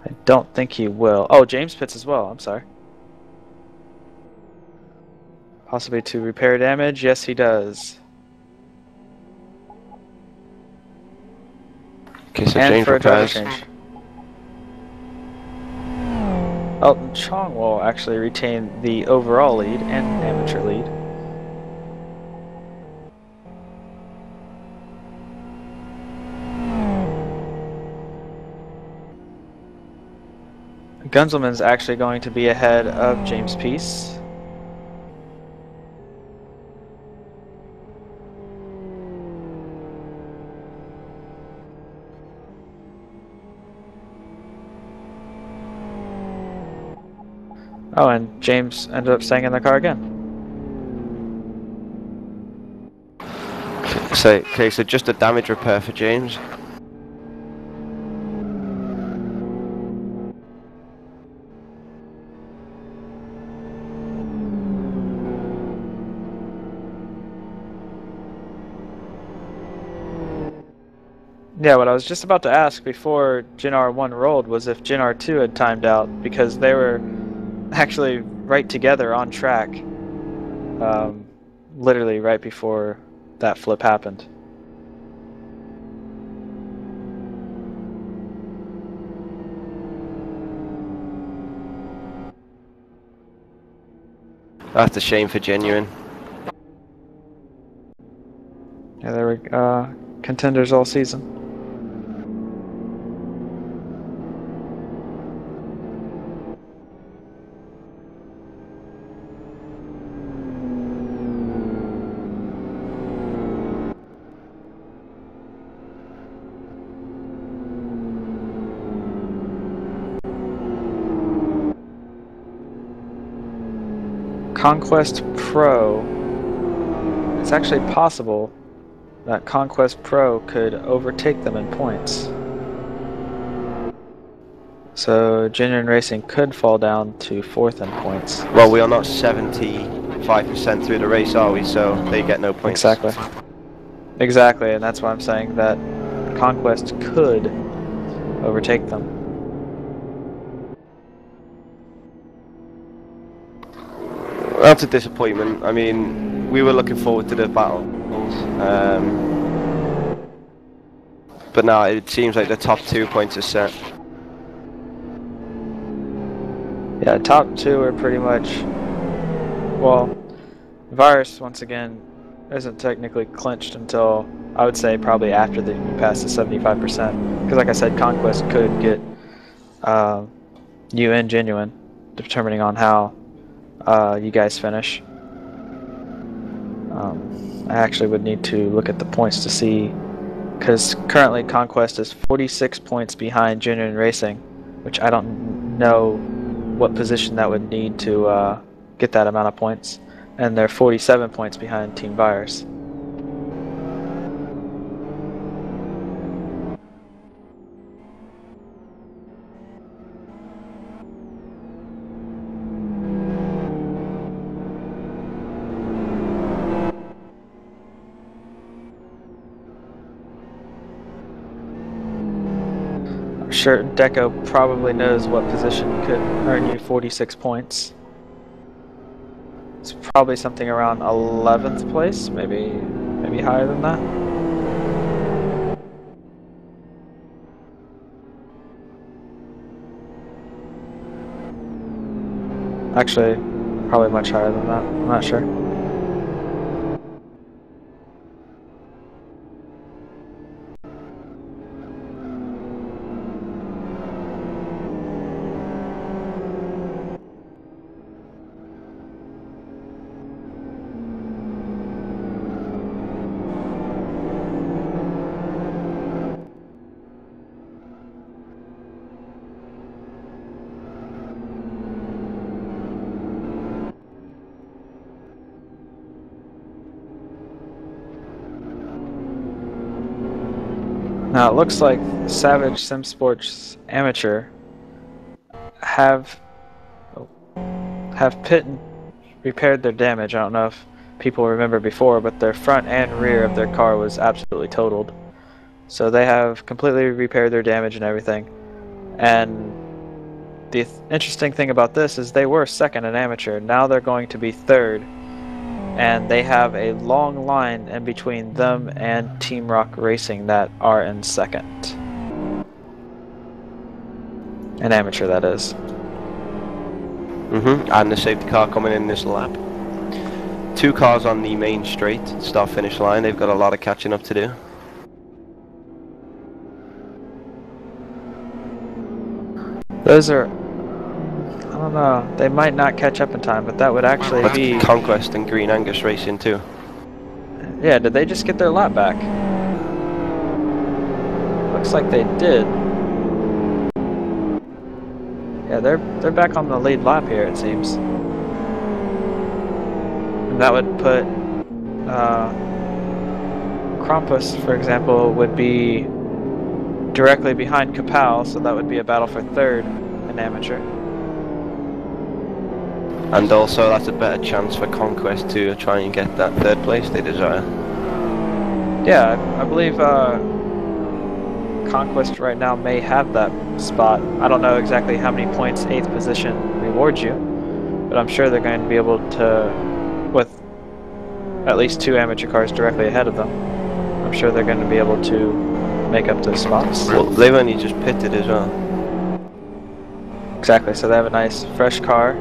I don't think he will. Oh, James pits as well. I'm sorry. Possibly to repair damage. Yes, he does. Okay, so And change for a driver repairs. change. Elton Chong will actually retain the overall lead and amateur lead. Gunzelman's actually going to be ahead of James Peace. Oh, and James ended up staying in the car again. Okay, so just a damage repair for James. Yeah, what I was just about to ask before Gen R1 rolled was if Gen R2 had timed out, because they were actually right together on track, literally right before that flip happened. That's a shame for Genuine. Yeah, they were contenders all season. Conquest Pro. It's actually possible that Conquest Pro could overtake them in points. So Genuine Racing could fall down to 4th in points. Well, we are not 75% through the race, are we? So they get no points. Exactly. Exactly, and that's why I'm saying that Conquest could overtake them. That's a disappointment. I mean, we were looking forward to the battles. But now it seems like the top 2 points are set. Yeah, top 2 are pretty much, well, Virus once again isn't technically clinched until, I would say, probably after you pass the 75%. Because like I said, Conquest could get you and Genuine, determining on how you guys finish. I actually would need to look at the points to see, because currently Conquest is 46 points behind Genuine Racing, which I don't know what position that would need to get that amount of points, and they're 47 points behind Team Virus. I'm sure Deco probably knows what position could earn you 46 points. It's probably something around 11th place, maybe higher than that. Actually, probably much higher than that. I'm not sure. Now it looks like Savage Sim Sports Amateur have pit and repaired their damage. I don't know if people remember before, but their front and rear of their car was absolutely totaled. So they have completely repaired their damage and everything. And the interesting thing about this is they were second in amateur. Now they're going to be third. And they have a long line in between them and Team Rock Racing that are in second. An amateur, that is. And the safety car coming in this lap. 2 cars on the main straight start-finish line. They've got a lot of catching up to do. Those are, I don't know, they might not catch up in time, but that would actually be Conquest and Green Angus Racing too. Yeah, did they just get their lap back? Looks like they did. Yeah, they're back on the lead lap here, it seems. And that would put Krampus, for example, would be directly behind Kapow, so that would be a battle for third in amateur. And also that's a better chance for Conquest to try and get that 3rd place they desire. Yeah, I believe Conquest right now may have that spot. I don't know exactly how many points 8th position rewards you, but I'm sure they're going to be able to, with at least 2 amateur cars directly ahead of them, I'm sure they're going to be able to make up those spots. Well, they've only just pitted as well. Exactly, so they have a nice fresh car.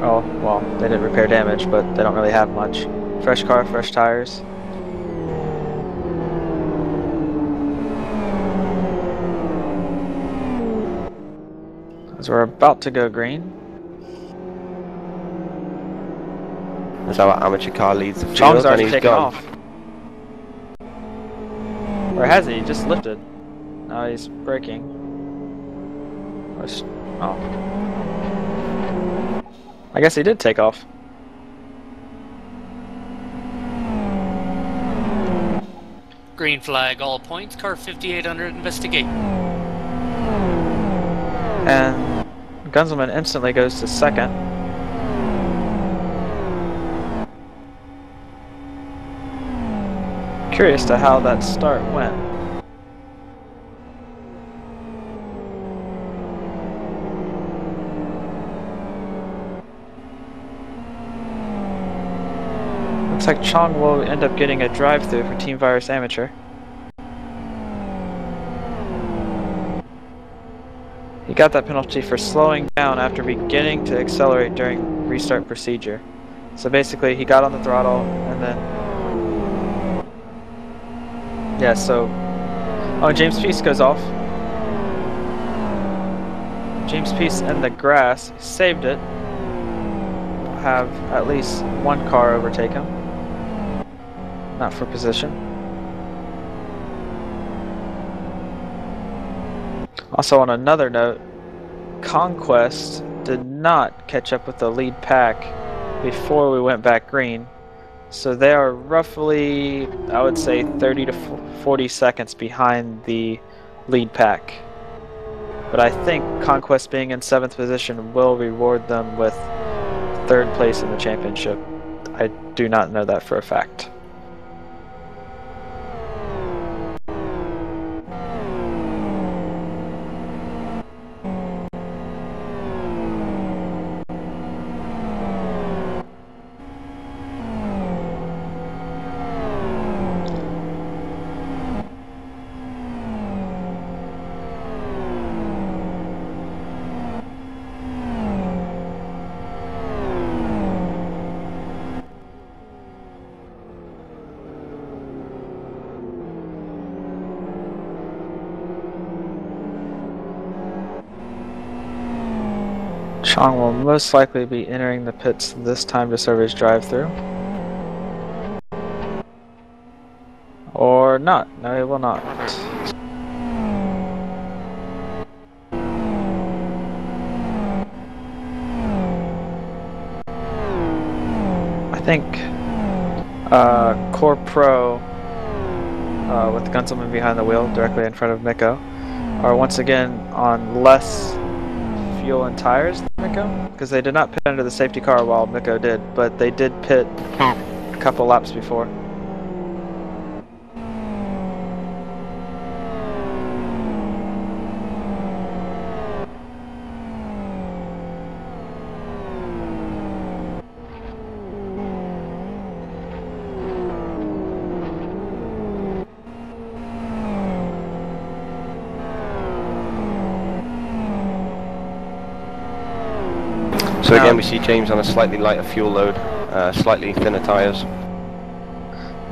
Oh, well, they didn't repair damage, but they don't really have much. Fresh car, fresh tires. As we're about to go green. That's how our amateur car leads the field. Chong's already and he's taken gone. off. Or has he? He just lifted. Now he's braking. Oh. I guess he did take off. Green flag, all points. Car 58 under investigate. And Gunzelman instantly goes to second. Curious to how that start went. Looks like Chong will end up getting a drive-through for Team Virus Amateur. He got that penalty for slowing down after beginning to accelerate during restart procedure. So basically he got on the throttle and then... Yeah, so... Oh, James Peace goes off. James Peace in the grass, saved it. Have at least 1 car overtake him. Not for position. Also, on another note, Conquest did not catch up with the lead pack before we went back green. So they are roughly, I would say, 30 to 40 seconds behind the lead pack. But I think Conquest being in 7th position will reward them with 3rd place in the championship. I do not know that for a fact. Chong will most likely be entering the pits this time to serve his drive-through. Or not. No, he will not. I think Core Pro with the Gunselman behind the wheel directly in front of Miko are once again on less fuel and tires than Miko, because they did not pit under the safety car while Miko did, but they did pit a couple laps before. So again, we see James on a slightly lighter fuel load, slightly thinner tyres.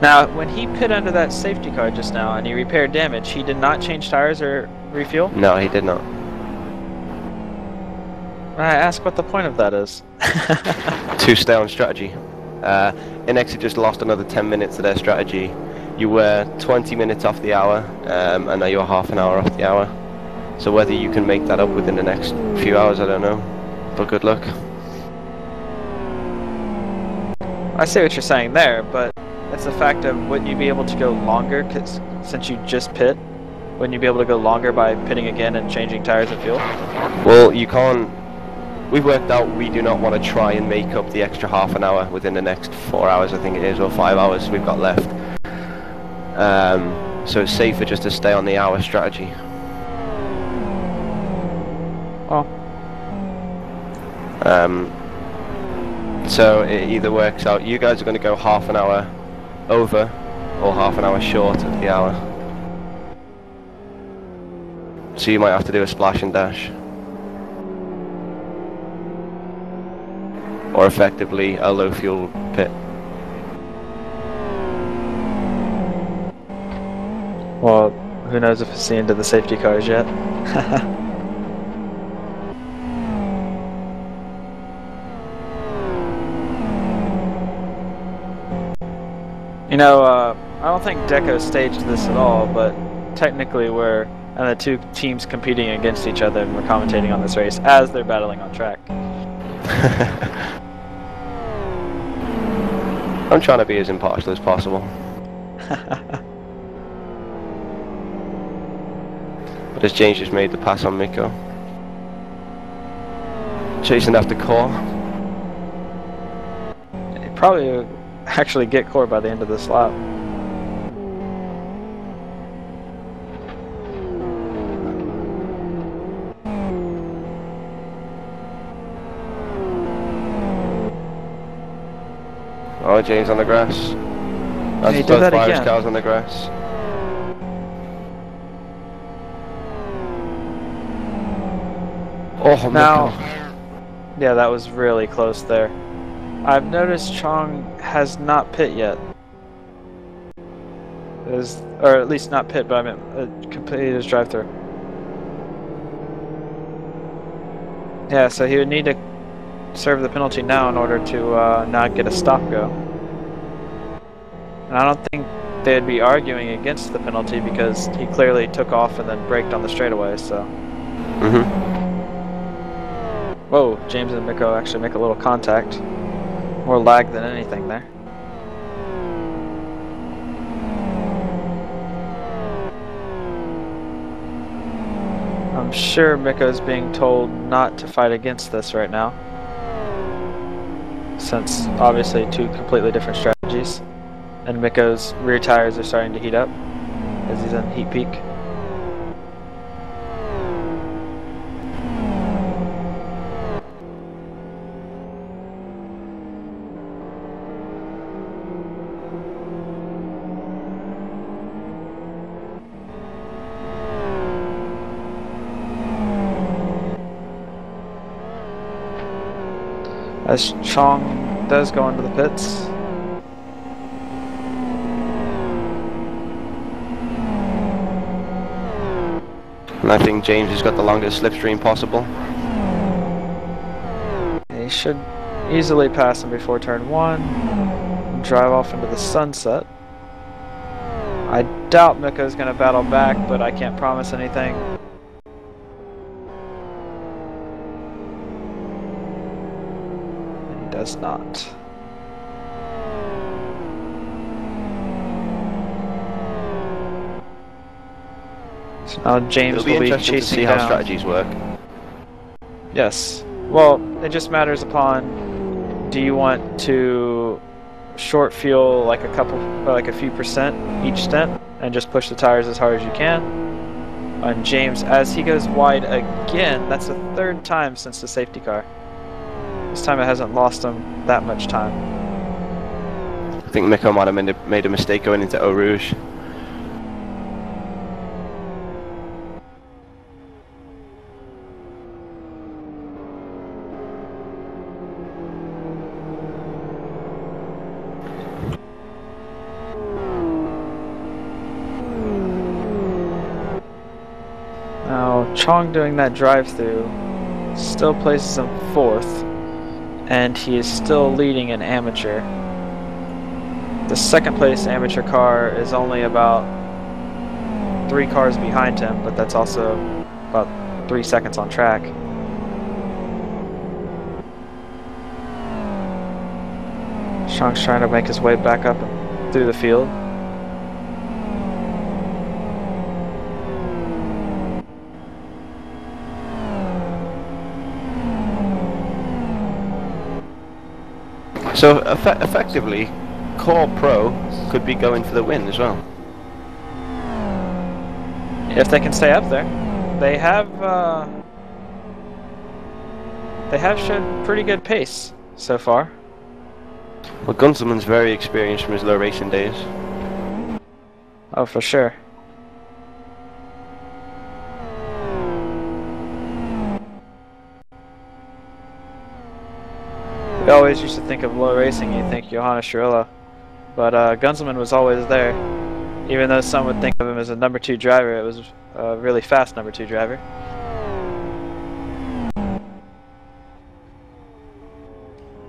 Now, when he pit under that safety car just now and he repaired damage, he did not change tires or refuel? No, he did not. I ask what the point of that is. To stay on strategy. Inex just lost another 10 minutes of their strategy. You were 20 minutes off the hour, and now you're half an hour off the hour. So whether you can make that up within the next few hours, I don't know. But good luck. I see what you're saying there, but it's the fact of wouldn't you be able to go longer, cause since you just pit? Wouldn't you be able to go longer by pitting again and changing tires and fuel? Well, you can't. We've worked out we do not want to try and make up the extra half an hour within the next 4 hours, I think it is, or 5 hours we've got left. So it's safer just to stay on the hour strategy. Oh. So it either works out, you guys are going to go half an hour over or half an hour short of the hour. So you might have to do a splash and dash. Or effectively a low fuel pit. Well, who knows if it's the end of the safety cars yet. You know, I don't think Deco staged this at all, but technically we're the two teams competing against each other and we're commentating on this race as they're battling on track. I'm trying to be as impartial as possible. But as James just made the pass on Miko. Chasing after Core. He probably actually get Core by the end of this lap. Oh, James on the grass. That's he did both that Irish again. cars on the grass. Oh, Now, Miko. yeah, that was really close there. I've noticed Chong has not pit yet. Or at least not pit, but I meant completed his drive-through. Yeah, so he would need to serve the penalty now in order to not get a stop go. And I don't think they'd be arguing against the penalty because he clearly took off and then braked on the straightaway, so. Whoa, James and Miko actually make a little contact. More lag than anything there. I'm sure Miko's being told not to fight against this right now, since obviously two completely different strategies, and Miko's rear tires are starting to heat up as he's in heat peak. As Chong does go into the pits. And I think James has got the longest slipstream possible. should easily pass him before turn 1 and drive off into the sunset. I doubt Mikko's going to battle back, but I can't promise anything. And he does not. So now James It'll be will be interesting to chasing see down. how strategies work. Yes. Well, it just matters upon, do you want to short fuel like a few percent each stint and just push the tires as hard as you can? And James, as he goes wide again, that's the 3rd time since the safety car. This time it hasn't lost him that much time. I think Mikko might have made a mistake going into Eau Rouge. Now, Chong doing that drive-through still places him 4th, and he is still leading in amateur. The 2nd place amateur car is only about 3 cars behind him, but that's also about 3 seconds on track. Chong's trying to make his way back up through the field. So effectively, Core Pro could be going for the win as well. If they can stay up there. They have shown pretty good pace so far. Well, Gunselman's very experienced from his low racing days. Oh, for sure. We always used to think of low racing, you think Johannes Schirilla, but Gunselman was always there. Even though some would think of him as a number 2 driver, it was a really fast number 2 driver.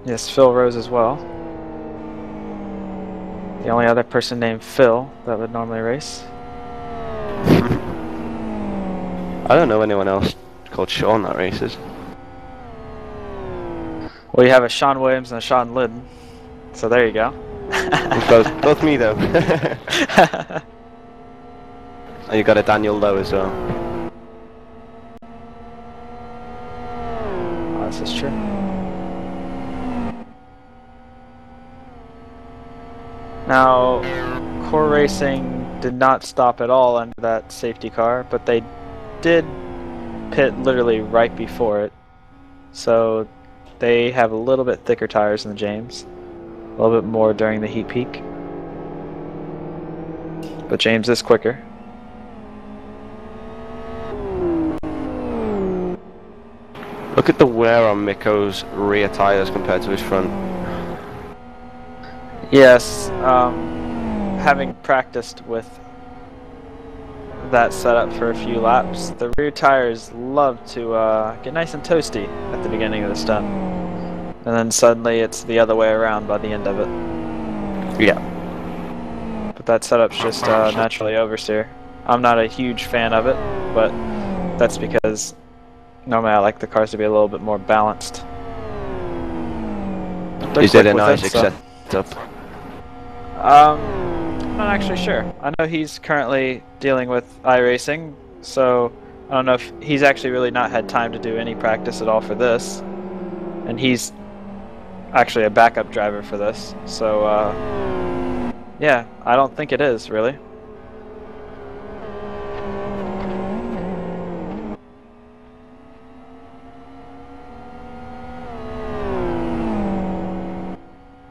Yes, Phil Rose as well. The only other person named Phil that would normally race. I don't know anyone else called Sean that races. Well, you have a Sean Williams and a Sean Lyddon, so there you go. both me though. And you got a Daniel Lowe as well. Oh, this is true. Now, Core Racing did not stop at all under that safety car, but they did pit literally right before it. So they have a little bit thicker tires than the James. A little bit more during the heat peak. But James is quicker. Look at the wear on Mikko's rear tires compared to his front. Yes, having practiced with that setup for a few laps, the rear tires love to get nice and toasty at the beginning of the stunt. And then suddenly it's the other way around by the end of it. Yeah. But that setup's just naturally oversteer. I'm not a huge fan of it, but that's because normally I like the cars to be a little bit more balanced. Is it a nice setup? I'm not actually sure. I know he's currently dealing with iRacing, so I don't know if he's actually really not had time to do any practice at all for this. And he's actually a backup driver for this, so yeah, I don't think it is, really.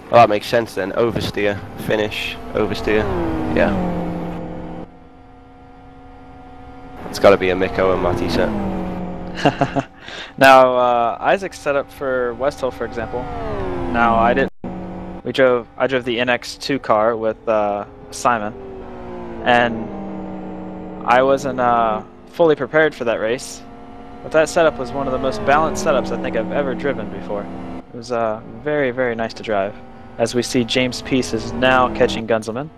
Well, that makes sense then. Oversteer, finish, oversteer. Yeah. It's got to be a Mikko and Matti set. Now, Isaac's set up for Westhill, for example. Now, I didn't. I drove the NX2 car with Simon, and I wasn't fully prepared for that race. But that setup was one of the most balanced setups I think I've ever driven before. It was very, very nice to drive. As we see, James Peace is now catching Gunzelman.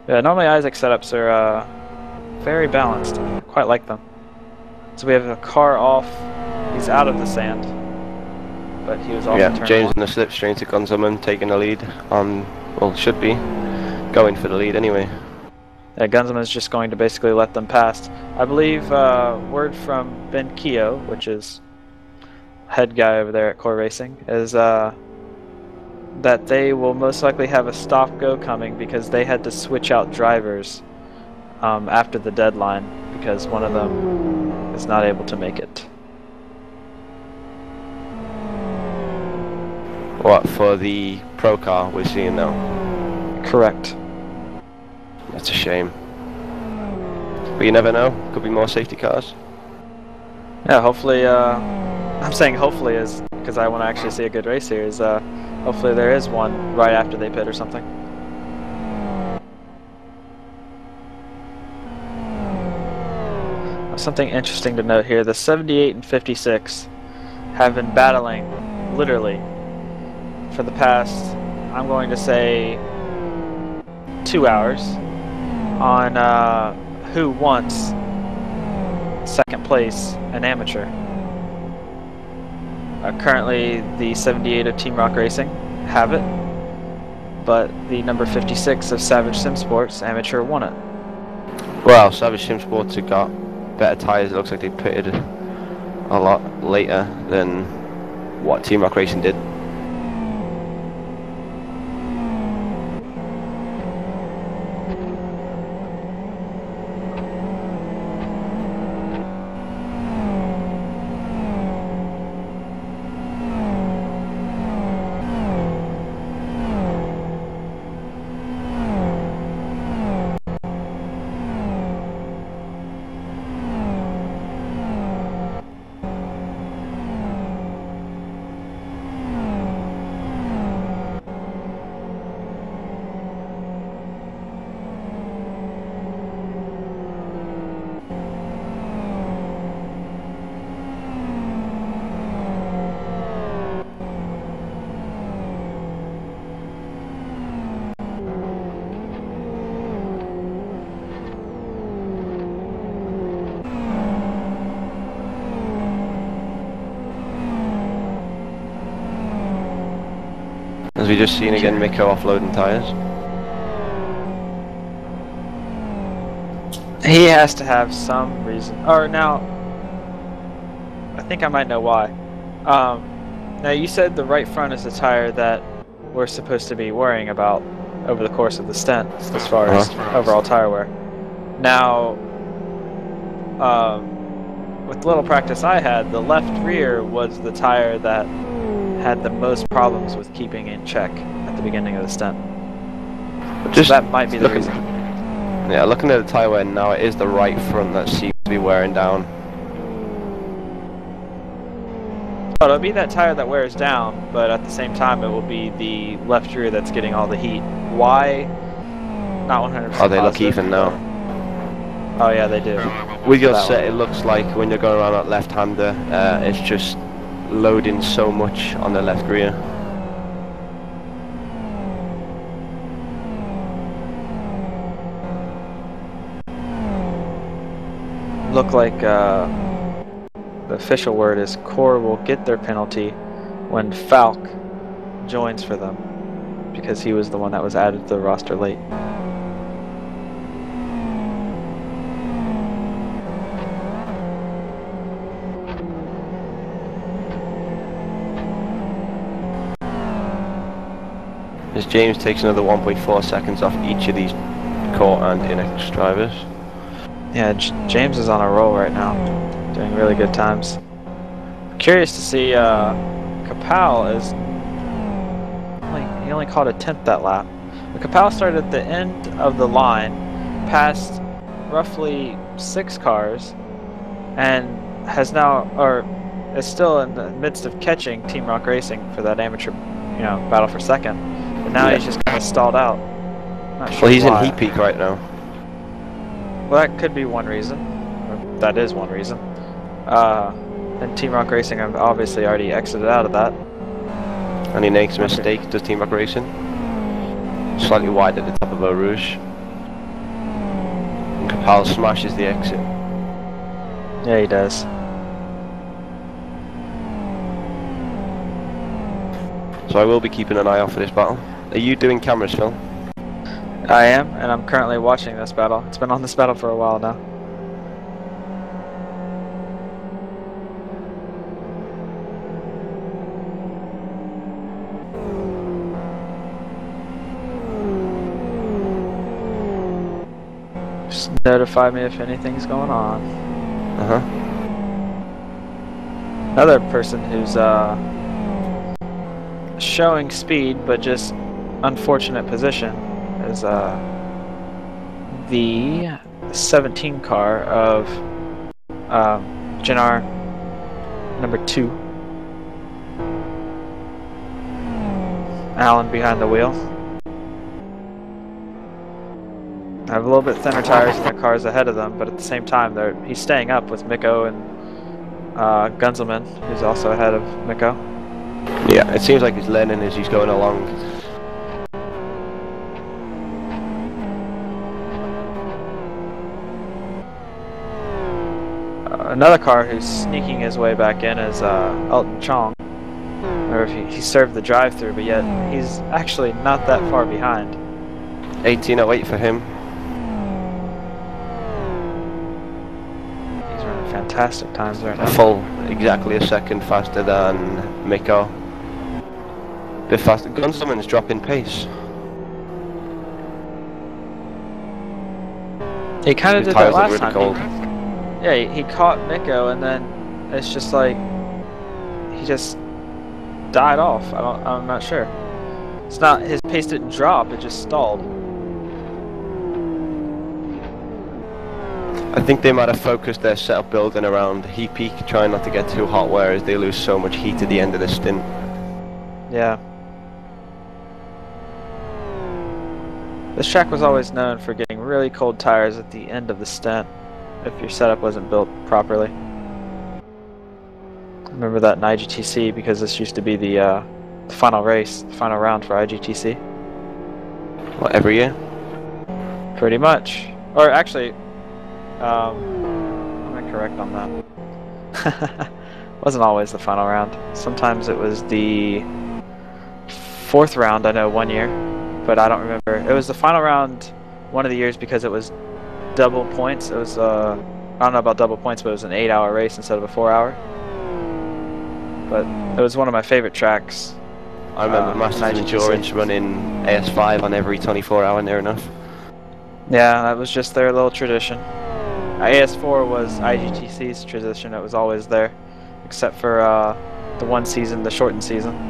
Yeah, normally Isaac's setups are very balanced. I quite like them. So we have a car off. He's out of the sand, but he was off. Yeah, turn James one. in the slipstream to Gunzelman, taking the lead on, well, should be going for the lead anyway. Yeah, Gunzelman's just going to basically let them pass. I believe word from Ben Keogh, which is head guy over there at Core Racing, is that they will most likely have a stop-go coming because they had to switch out drivers after the deadline because one of them is not able to make it. What, for the pro car we're seeing now? Correct. That's a shame. But you never know, could be more safety cars. Yeah, hopefully, I'm saying hopefully is because I want to actually see a good race here, is hopefully there is one right after they pit or something. Something interesting to note here, the 78 and 56 have been battling, literally, for the past, I'm going to say, 2 hours on who wants second place in amateur. Currently, the 78 of Team Rock Racing have it, but the number 56 of Savage Sim Sports amateur won it. Well, Savage Sim Sports have got better tyres. It looks like they pitted a lot later than what Team Rock Racing did. As we just seen again, Miko offloading tyres. He has to have some reason. Or now, I think I might know why. Now you said the right front is the tire that we're supposed to be worrying about over the course of the stint, as far as overall tire wear. Now, with the little practice I had, the left rear was the tire that had the most problems with keeping in check at the beginning of the stint. Just so that might be the reason. Yeah, looking at the tyre wear now, it is the right front that seems to be wearing down. Oh, it'll be that tire that wears down, but at the same time it will be the left rear that's getting all the heat. Why? Not 100%. Oh, they look positive. even now. Oh yeah, they do. With your That set, one. it looks like when you're going around that left-hander, it's just loading so much on the left rear. Look like the official word is Core will get their penalty when Falk joins for them, because he was the one that was added to the roster late. As James takes another 1.4 seconds off each of these Core and Inex drivers. Yeah, James is on a roll right now, doing really good times. Curious to see Kapal is he only caught a 10th that lap. But Kapal started at the end of the line, passed roughly 6 cars, and has now, or is still in the midst of catching Team Rock Racing for that amateur, battle for second. But now he's just kind of stalled out. Not sure Well, he's why. in heat peak right now. Well, that could be one reason. that is one reason. And Team Rock Racing, I've obviously already exited out of that. And he makes a mistake, does Team Rock Racing. Slightly wide at the top of Eau Rouge. And Capal smashes the exit. Yeah, he does. So I will be keeping an eye out for this battle. Are you doing cameras, Phil? I am, and I'm currently watching this battle. It's been on this battle for a while now. Just notify me if anything's going on. Another person who's showing speed but just unfortunate position is the 17 car of Gennar number 2. Alan behind the wheel. I have a little bit thinner tires than the cars ahead of them, but at the same time, he's staying up with Mikko and Gunzelman, who's also ahead of Mikko. Yeah, it seems like he's learning as he's going along. Another car who's sneaking his way back in is Elton Chong. Or if he served the drive-through, but yet he's actually not that far behind. 18:08 for him. He's running fantastic times right now. Full, exactly a second faster than Mikko. Bit faster. Gunzelman's dropping pace. He kind of did that last time. Cold. Yeah, he caught Mikko, and then it's just like he just died off. I'm not sure. It's not, his pace didn't drop, it just stalled. I think they might have focused their setup building around heat peak, trying not to get too hot, whereas they lose so much heat at the end of the stint. Yeah. This track was always known for getting really cold tires at the end of the stint if your setup wasn't built properly. I remember that in IGTC because this used to be the final race, the final round for IGTC. What, every year? Pretty much. Or actually, I'm incorrect on that. Wasn't always the final round. Sometimes it was the 4th round, I know, one year, but I don't remember. It was the final round one of the years because it was double points. It was, I don't know about double points, but it was an 8-hour race instead of a 4-hour. But it was one of my favorite tracks. I remember Masters of Endurance running AS5 on every 24-hour near enough. Yeah, that was just their little tradition. AS4 was IGTC's tradition. It was always there, except for the one season, the shortened season.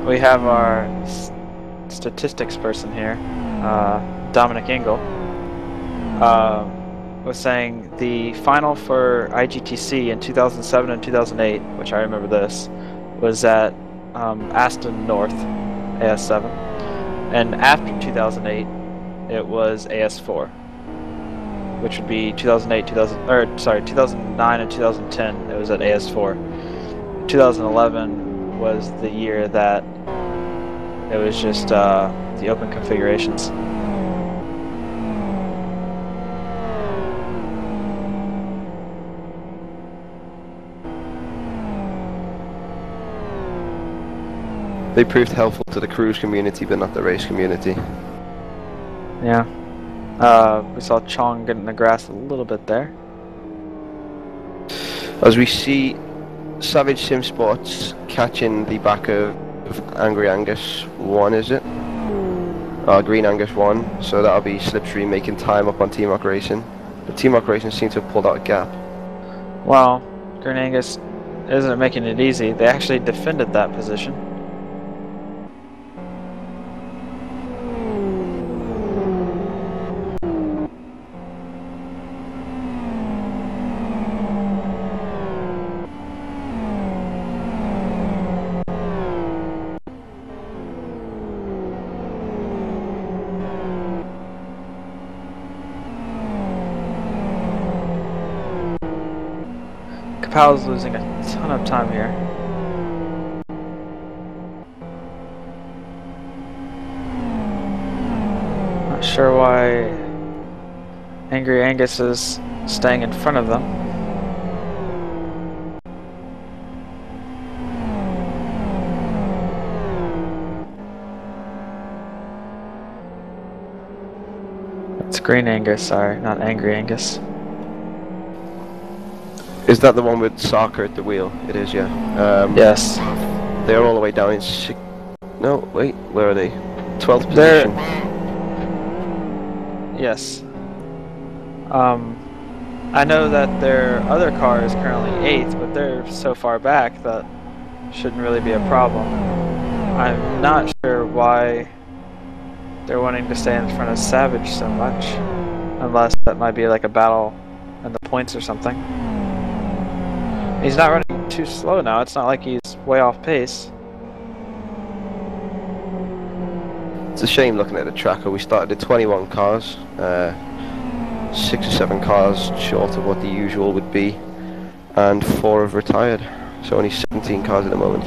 We have our statistics person here, Dominic Engel, was saying the final for IGTC in 2007 and 2008, which I remember this, was at Aston North, AS7, and after 2008, it was AS4, which would be 2009 and 2010. It was at AS4. 2011 was the year that it was just the open configurations. They proved helpful to the cruise community, but not the race community. Yeah. We saw Chong get in the grass a little bit there. As we see Savage Sim Sports catching the back of Angry Angus 1, is it? Green Angus 1, so that'll be Slipstream making time up on Team Rock Racing. But Team Rock Racing seems to have pulled out a gap. Well, Green Angus isn't making it easy. They actually defended that position. Capal's losing a ton of time here. Not sure why Angry Angus is staying in front of them. It's Green Angus, sorry, not Angry Angus. Is that the one with Sarker at the wheel? It is, yeah. Yes. They're all the way down in no, wait, where are they? 12th position. Yes. I know that their other car is currently 8th, but they're so far back that shouldn't really be a problem. I'm not sure why they're wanting to stay in front of Savage so much, unless that might be like a battle in the points or something. He's not running too slow now. It's not like he's way off pace. It's a shame looking at the tracker. We started at 21 cars, 6 or 7 cars short of what the usual would be, and 4 have retired. So only 17 cars at the moment.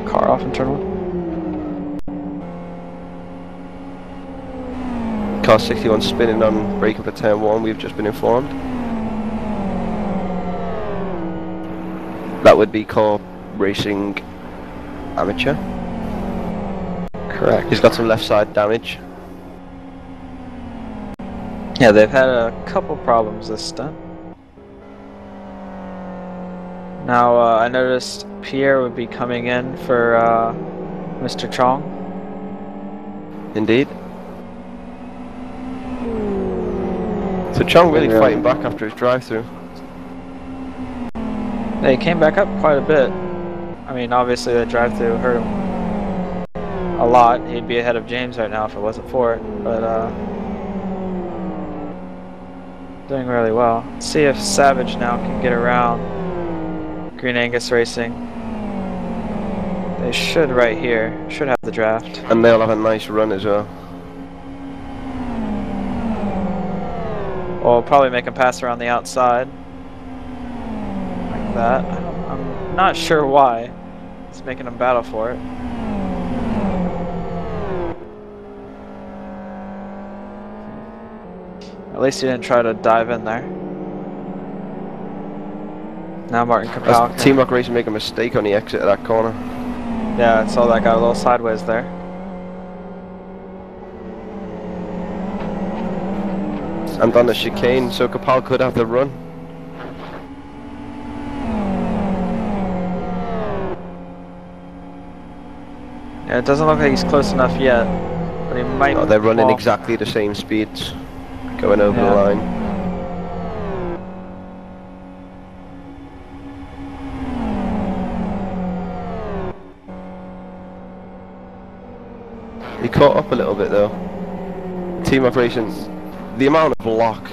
Car off in turn 1. Car 61 spinning on break up at turn 1, we've just been informed. That would be Car Racing Amateur. Correct. He's got some left side damage. Yeah, they've had a couple problems this stunt. Now, I noticed Pierre would be coming in for Mr. Chong. Indeed. So Chong really fighting back after his drive-through. They came back up quite a bit. I mean, obviously that drive-through hurt him a lot. He'd be ahead of James right now if it wasn't for it. But doing really well. Let's see if Savage now can get around Green Angus Racing. They should right here. Should have the draft. And they'll have a nice run as well. We'll probably make him pass around the outside. Like that. I'm not sure why. It's making him battle for it. At least he didn't try to dive in there. Now Martin Capal. Team Rock Racing make a mistake on the exit of that corner. Yeah, I saw that got a little sideways there. And on the chicane, so Capal could have the run. Yeah, it doesn't look like he's close enough yet, but he might. Oh, they're running exactly the same speeds, going over the line. He caught up a little bit though. Team Operations. The amount of lock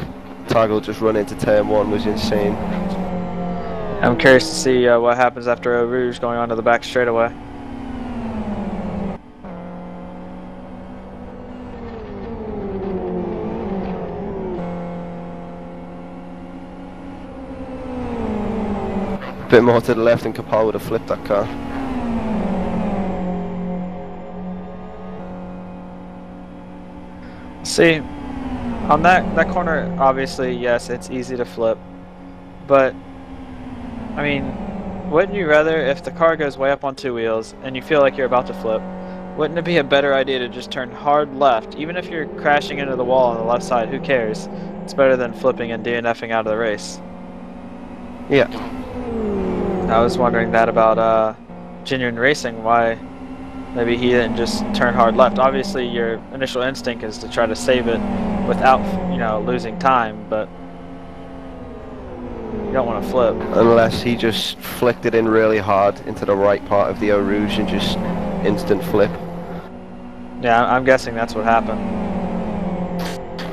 Taggle just run into turn 1 was insane. I'm curious to see what happens after Eau Rouge going onto the back straightaway. A bit more to the left and Capal would have flipped that car. See, on that corner, obviously, yes, it's easy to flip, but I mean, wouldn't you rather, if the car goes way up on 2 wheels and you feel like you're about to flip, wouldn't it be a better idea to just turn hard left? Even if you're crashing into the wall on the left side, who cares? It's better than flipping and DNFing out of the race. Yeah. I was wondering that about Genuine Racing, why maybe he didn't just turn hard left. Obviously, your initial instinct is to try to save it without, you know, losing time, but you don't want to flip. Unless he just flicked it in really hard into the right part of the Eau Rouge and just instant flip. Yeah, I'm guessing that's what happened.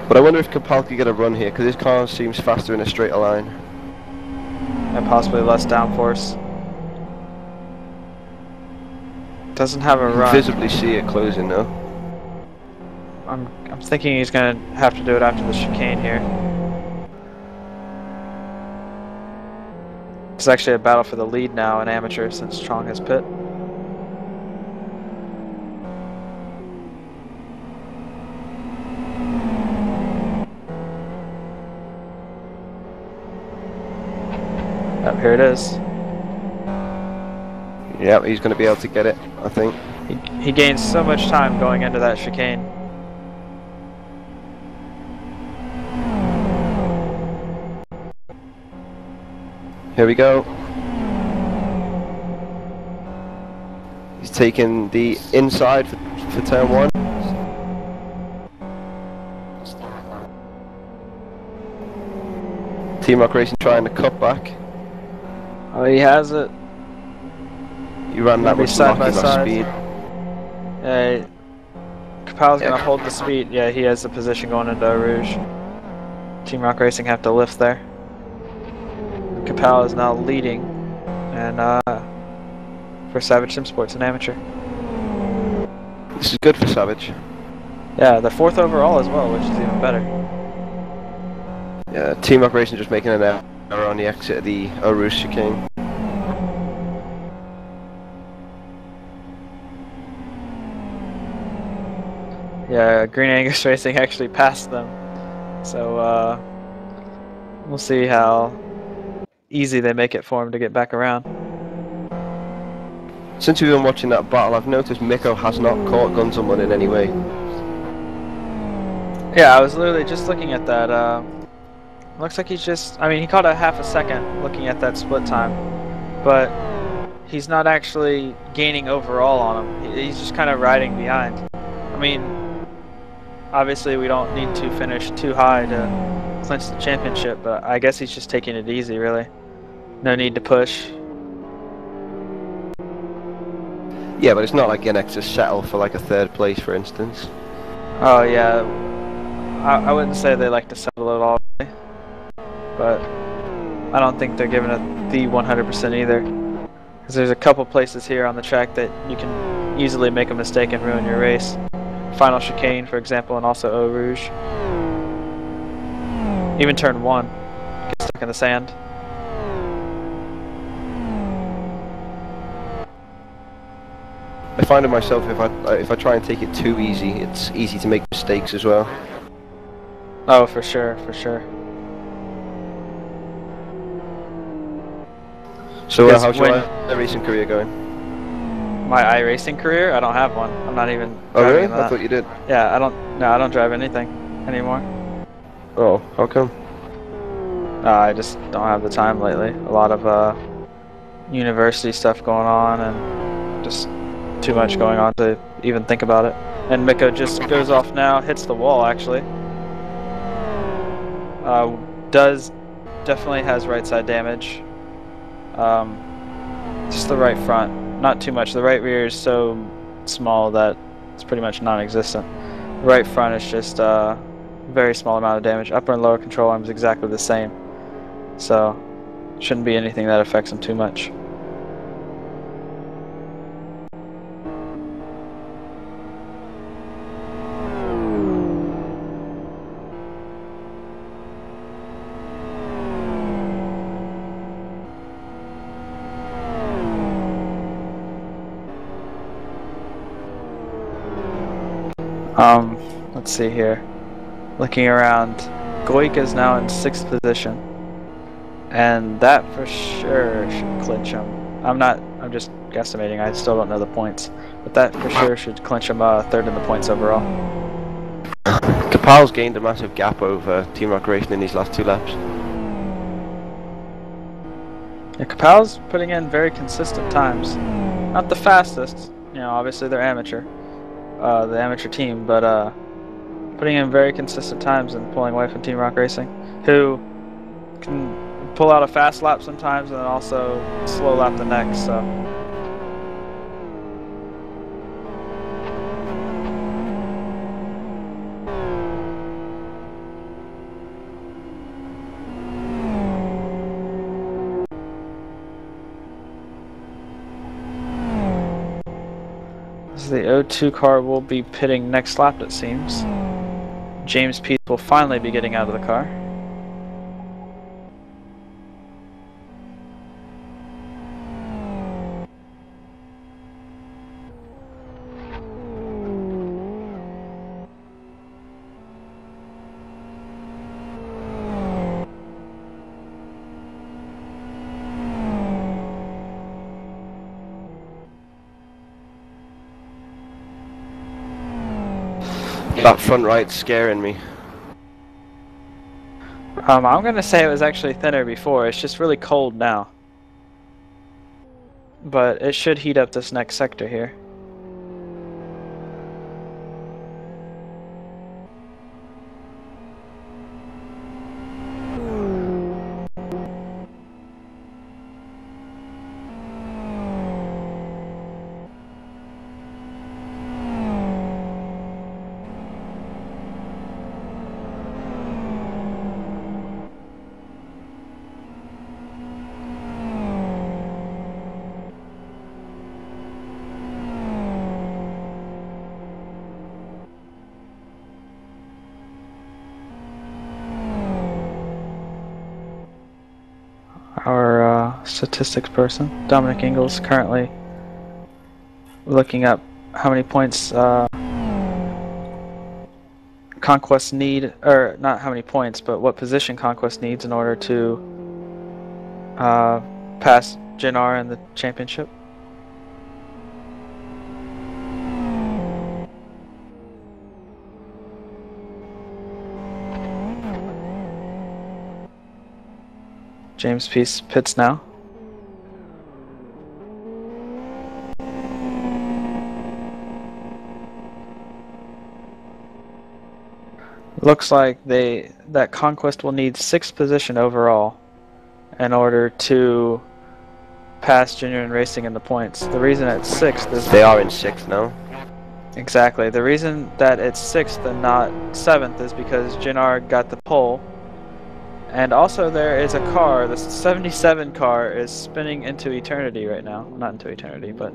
But I wonder if Capal could get a run here, because his car seems faster in a straighter line. And possibly less downforce. Doesn't have a You run. can visibly see it closing though. I'm thinking he's gonna have to do it after the chicane here. It's actually a battle for the lead now in amateur since Chong has pit. Oh, here it is. Yeah, he's going to be able to get it, I think. He gains so much time going into that chicane. Here we go. He's taking the inside for turn 1. Team Rock Racing trying to cut back. Oh, he has it. He ran that with side by lucky side. speed. Yeah, Capal's gonna hold the speed. Yeah, he has the position going into Eau Rouge. Team Rock Racing have to lift there. Capal is now leading, and for Savage Sim Sports and amateur. This is good for Savage. Yeah, they're 4th overall as well, which is even better. Yeah, Team Rock Racing just making an error on the exit of the Eau Rouge chicane. Yeah, Green Angus Racing actually passed them, so we'll see how easy they make it for him to get back around. Since we've been watching that battle, I've noticed Mikko has not caught Gunzelman in any way. Yeah, I was literally just looking at that. Looks like he's just, I mean, he caught a half a second looking at that split time, but he's not actually gaining overall on him. He's just kind of riding behind. I mean, obviously we don't need to finish too high to clinch the championship, but I guess he's just taking it easy, really. No need to push. Yeah, but it's not like Genex to settle for like a 3rd place, for instance. Oh yeah, I wouldn't say they like to settle it all, but I don't think they're giving it the 100% either. Because there's a couple places here on the track that you can easily make a mistake and ruin your race. Final chicane, for example, and also Eau Rouge. Even turn 1, get stuck in the sand. I find it myself, if I try and take it too easy, it's easy to make mistakes as well. Oh, for sure, for sure. So Because how's your when- racing career going? My iRacing career? I don't have one. I'm not even Oh driving really? in that. I thought you did. Yeah, I don't drive anything anymore. Oh, how come? I just don't have the time lately. A lot of university stuff going on and just too much going on to even think about it. And Mikko just goes off now, hits the wall actually. Definitely has right side damage. Just the right front, not too much. The right rear is so small that it's pretty much non-existent. The right front is just very small amount of damage. Upper and lower control arms exactly the same, so shouldn't be anything that affects him too much. Let's see here. Looking around, Goika's now in 6th position, and that for sure should clinch him. I'm just guesstimating. I still don't know the points, but that for sure should clinch him 3rd in the points overall. Capal's gained a massive gap over Team Rock Racing in these last 2 laps. Yeah, Capal's putting in very consistent times. Not the fastest, you know, obviously they're amateur, the amateur team, but putting in very consistent times and pulling away from Team Rock Racing, who can pull out a fast lap sometimes and then also slow lap the next, so. The O2 car will be pitting next lap, it seems. James Peace will finally be getting out of the car. That front right's scaring me. I'm going to say it was actually thinner before. It's just really cold now. But it should heat up this next sector here. Our statistics person, Dominic Ingles, currently looking up how many points Conquest need, or not how many points, but what position Conquest needs in order to pass Jinar in the championship. James Peace pits now. Looks like that Conquest will need 6th position overall in order to pass Genuine Racing in the points. The reason it's 6th is They are in 6th now. exactly. The reason that it's 6th and not 7th is because Jinar got the pole. And also there is a car, the 77 car is spinning into eternity right now. Not into eternity, but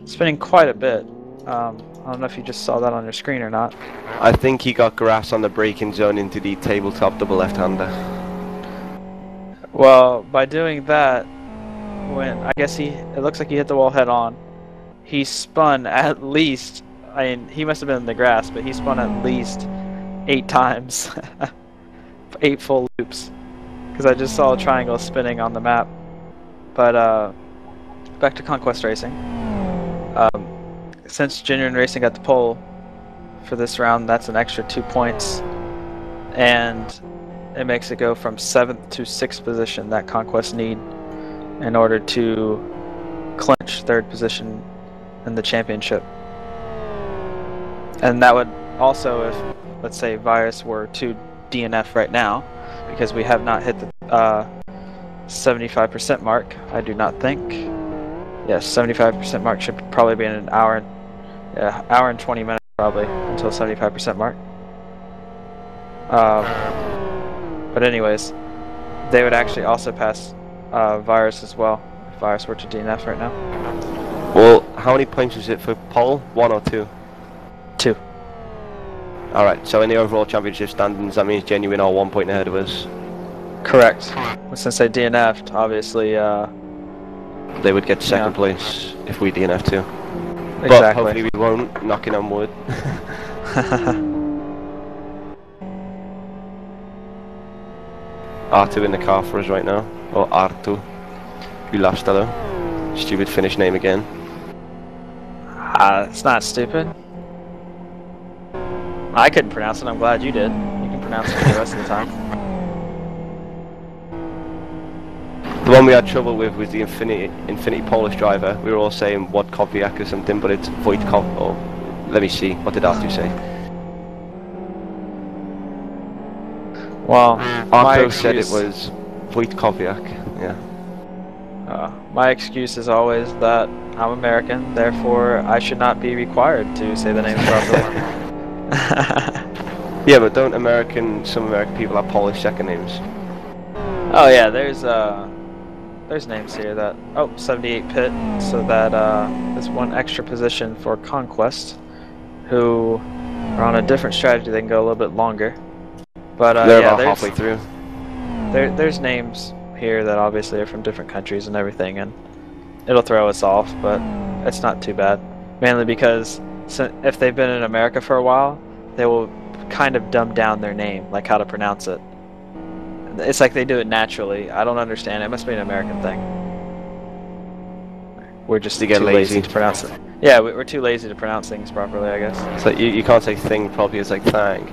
spinning quite a bit. I don't know if you just saw that on your screen or not. I think he got grass on the braking zone into the tabletop double left-hander. Well, by doing that, I guess it looks like he hit the wall head on. He spun at least, I mean, he must have been in the grass, but he spun at least 8 times. 8 full loops, because I just saw a triangle spinning on the map. But back to Conquest Racing. Since Genuine Racing got the pole for this round, that's an extra 2 points, and it makes it go from 7th to 6th position that Conquest need in order to clinch 3rd position in the championship. And that would also, if let's say Virus were to DNF right now, because we have not hit the 75% mark, I do not think. Yes, 75% mark should probably be in an hour, hour and 20 minutes probably until 75% mark. But anyways, they would actually also pass Virus as well if Virus were to DNF right now. Well, how many points was it for pole? 1 or 2? 2. Alright, so in the overall championship standings, that means Genuine are 1 point ahead of us. Correct. Well, since they DNF'd, obviously, they would get 2nd place if we DNF too. Exactly. But hopefully we won't, knocking on wood. R2 in the car for us right now, or R2. You lost hello. Stupid Finnish name again. It's not stupid. I couldn't pronounce it, I'm glad you did. You can pronounce it the rest of the time. The one we had trouble with was the Infinity Polish driver. We were all saying Wodkowiak or something, but it's Wojtkov. Or let me see. What did Arthur say? Well, Arthur said it was Wojtkowiak. Yeah. My excuse is always that I'm American, therefore I should not be required to say the name properly. Yeah, but don't some American people have Polish second names? Oh yeah, there's names here that 78 pit, so that there's one extra position for Conquest, who are on a different strategy. They can go a little bit longer, but they're yeah, about halfway through. There's names here that obviously are from different countries and everything, and it'll throw us off, but it's not too bad. Mainly because if they've been in America for a while, they will kind of dumb down their name, like how to pronounce it. It's like they do it naturally. I don't understand. It must be an American thing. We're just too lazy to pronounce it. Yeah, we're too lazy to pronounce things properly, I guess. So you can't say thing properly. It's like thang.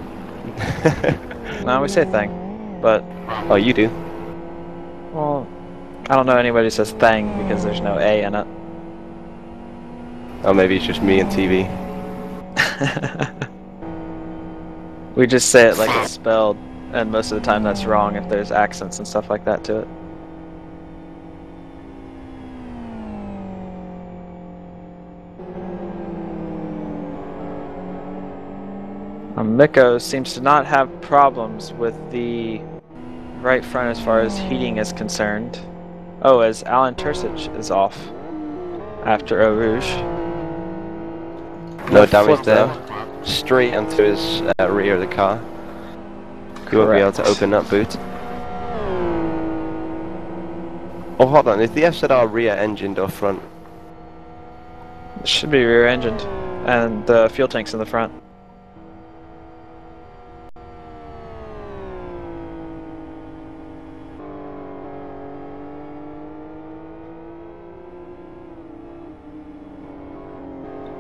No, we say thing, but... Oh, you do? Well, I don't know anybody who says thing because there's no A in it. Oh, maybe it's just me and TV. We just say it like it's spelled, and most of the time that's wrong if there's accents and stuff like that to it. Mikko seems to not have problems with the right front as far as heating is concerned. Oh, as Alan Tursic is off after Eau Rouge. No damage there. Straight onto his rear of the car. He won't be able to open that boot. Oh, hold on. Is the FZR rear engined or front? It should be rear engined, and the fuel tank's in the front.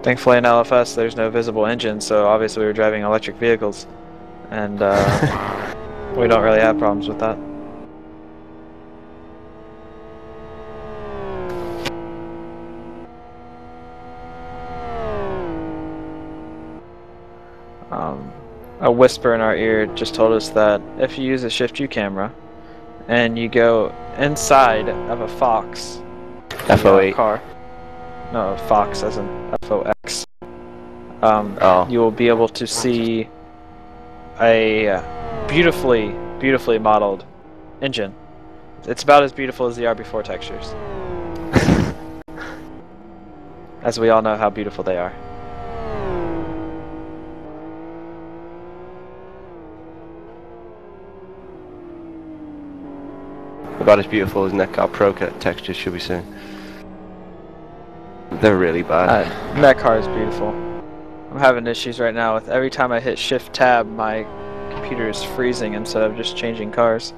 Thankfully in LFS there's no visible engine, so obviously we were driving electric vehicles, and we don't really have problems with that. A whisper in our ear just told us that if you use a shift U camera and you go inside of a Fox FO8 car, no, Fox as in FOX, you will be able to see a beautifully modeled engine. It's about as beautiful as the RB4 textures. As we all know how beautiful they are. About as beautiful as Netcar Pro textures, should we say. They're really bad. That car is beautiful. I'm having issues right now with every time I hit Shift Tab, my computer is freezing instead of just changing cars.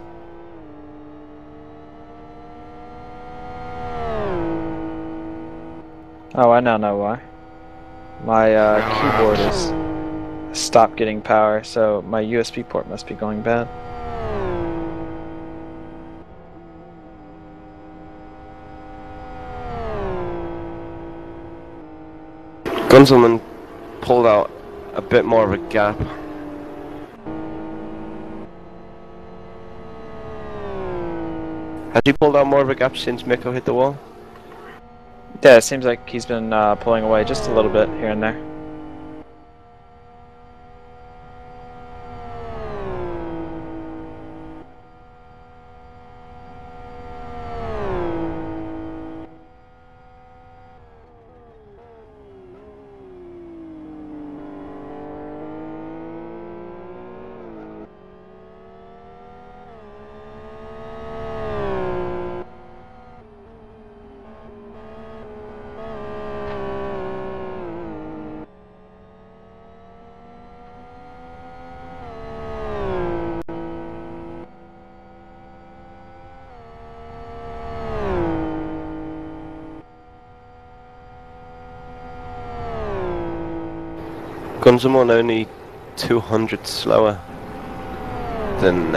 Oh, I now know why. My keyboard is stopped getting power, so my USB port must be going bad. Gunzelman pulled out a bit more of a gap. Has he pulled out more of a gap since Mikko hit the wall? Yeah, it seems like he's been pulling away just a little bit here and there. Gunzelman only 200 slower than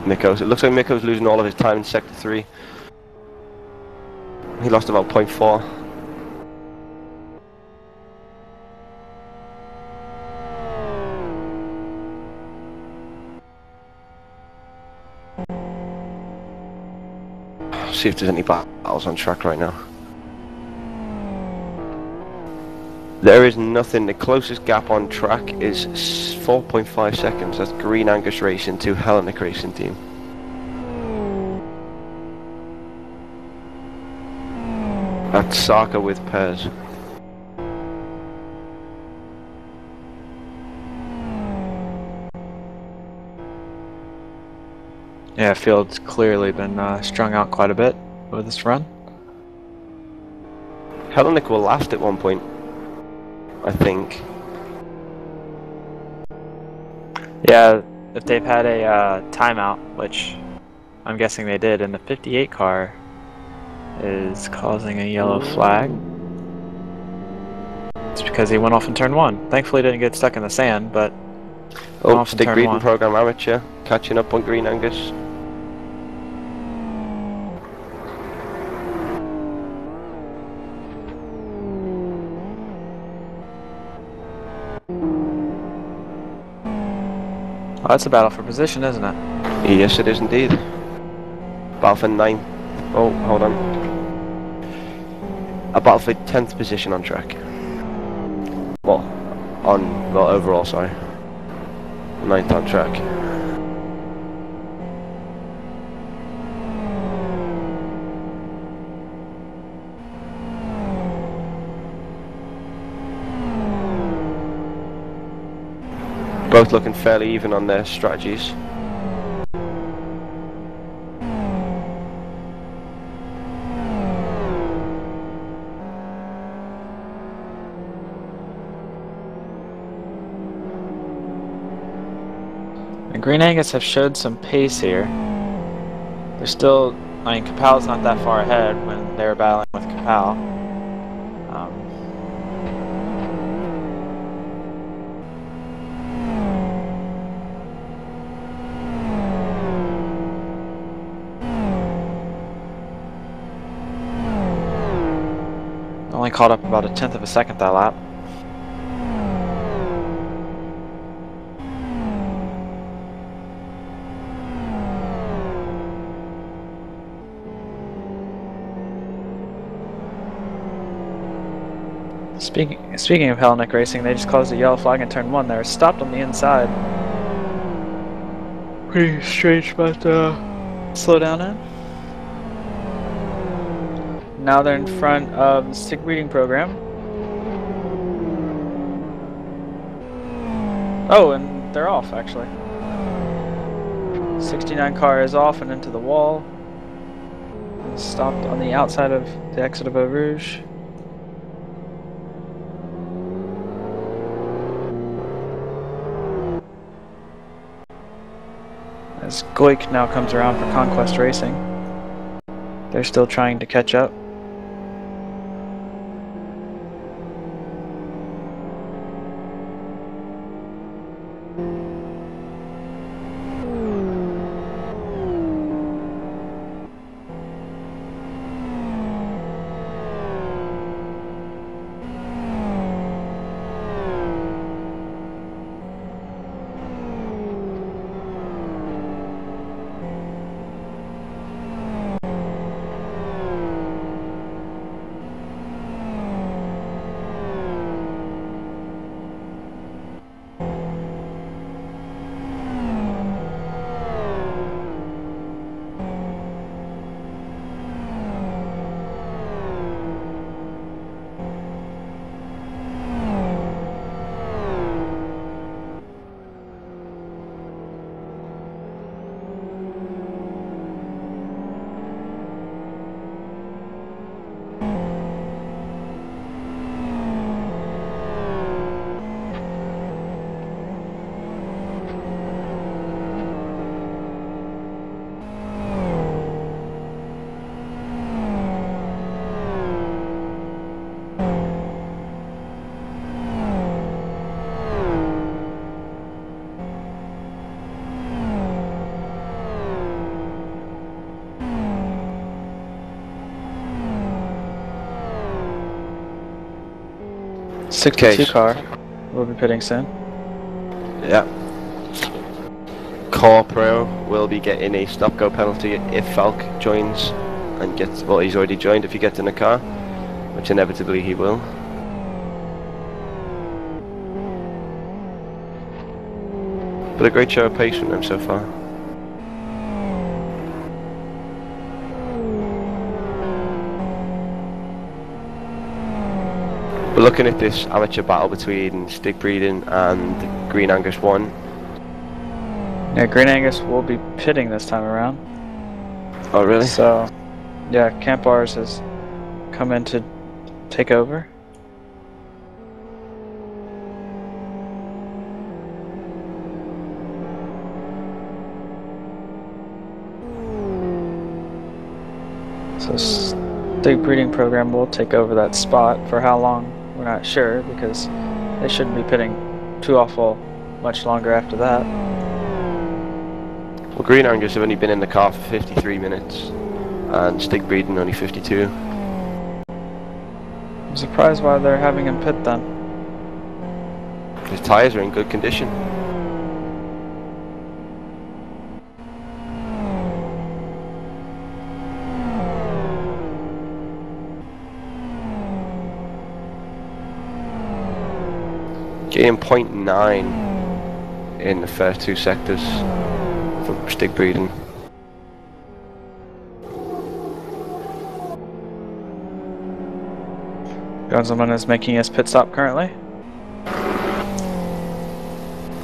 Mikko. So it looks like Mikko's losing all of his time in Sector 3. He lost about 0.4. See if there's any battles on track right now. There is nothing. The closest gap on track is 4.5 seconds. That's Green Angus Racing to Hellenic Racing Team. That's Saka with Pez. Yeah, field's clearly been strung out quite a bit with this run. Hellenic were last at one point, I think. Yeah, if they've had a timeout, which I'm guessing they did, and the 58 car is causing a yellow flag. It's because he went off in turn 1. Thankfully, he didn't get stuck in the sand, but Oh, stick breeding program amateur catching up on Green Angus. Oh, that's a battle for position, isn't it? Yes, it is indeed. Battle for 9th. Oh, hold on. A battle for 10th position on track. Well, overall, sorry. 9th on track. Both looking fairly even on their strategies. And Green Angus have showed some pace here. They're still, I mean, Capal's not that far ahead when they were battling with Capal. Only caught up about 1/10 of a second that lap. Speaking of Hellenic Racing, they just caused a yellow flag in turn 1. They were stopped on the inside. Pretty strange, but slow down in. Now they're in front of the stick breeding program. Oh, and they're off actually. 69 car is off and into the wall. And stopped on the outside of the exit of Eau Rouge. As Goik now comes around for Conquest Racing. They're still trying to catch up. 62 car will be pitting soon. Yeah. Core Pro will be getting a stop-go penalty if Falk joins and gets, well, he's already joined if he gets in the car, which inevitably he will. But a great show of pace from them so far. We're looking at this amateur battle between Stick Breeding and Green Angus 1. Yeah, Green Angus will be pitting this time around. Oh, really? So, yeah, Camp Bars has come in to take over. So, Stick Breeding program will take over that spot. For how long, we're not sure, because they shouldn't be pitting too awful much longer after that. Well, Green Angus have only been in the car for 53 minutes, and Stick Breeding only 52. I'm surprised why they're having him pit then. His tyres are in good condition. Getting 0.9 in the first two sectors from Stick Breeding. Gonzalman is making his pit stop currently.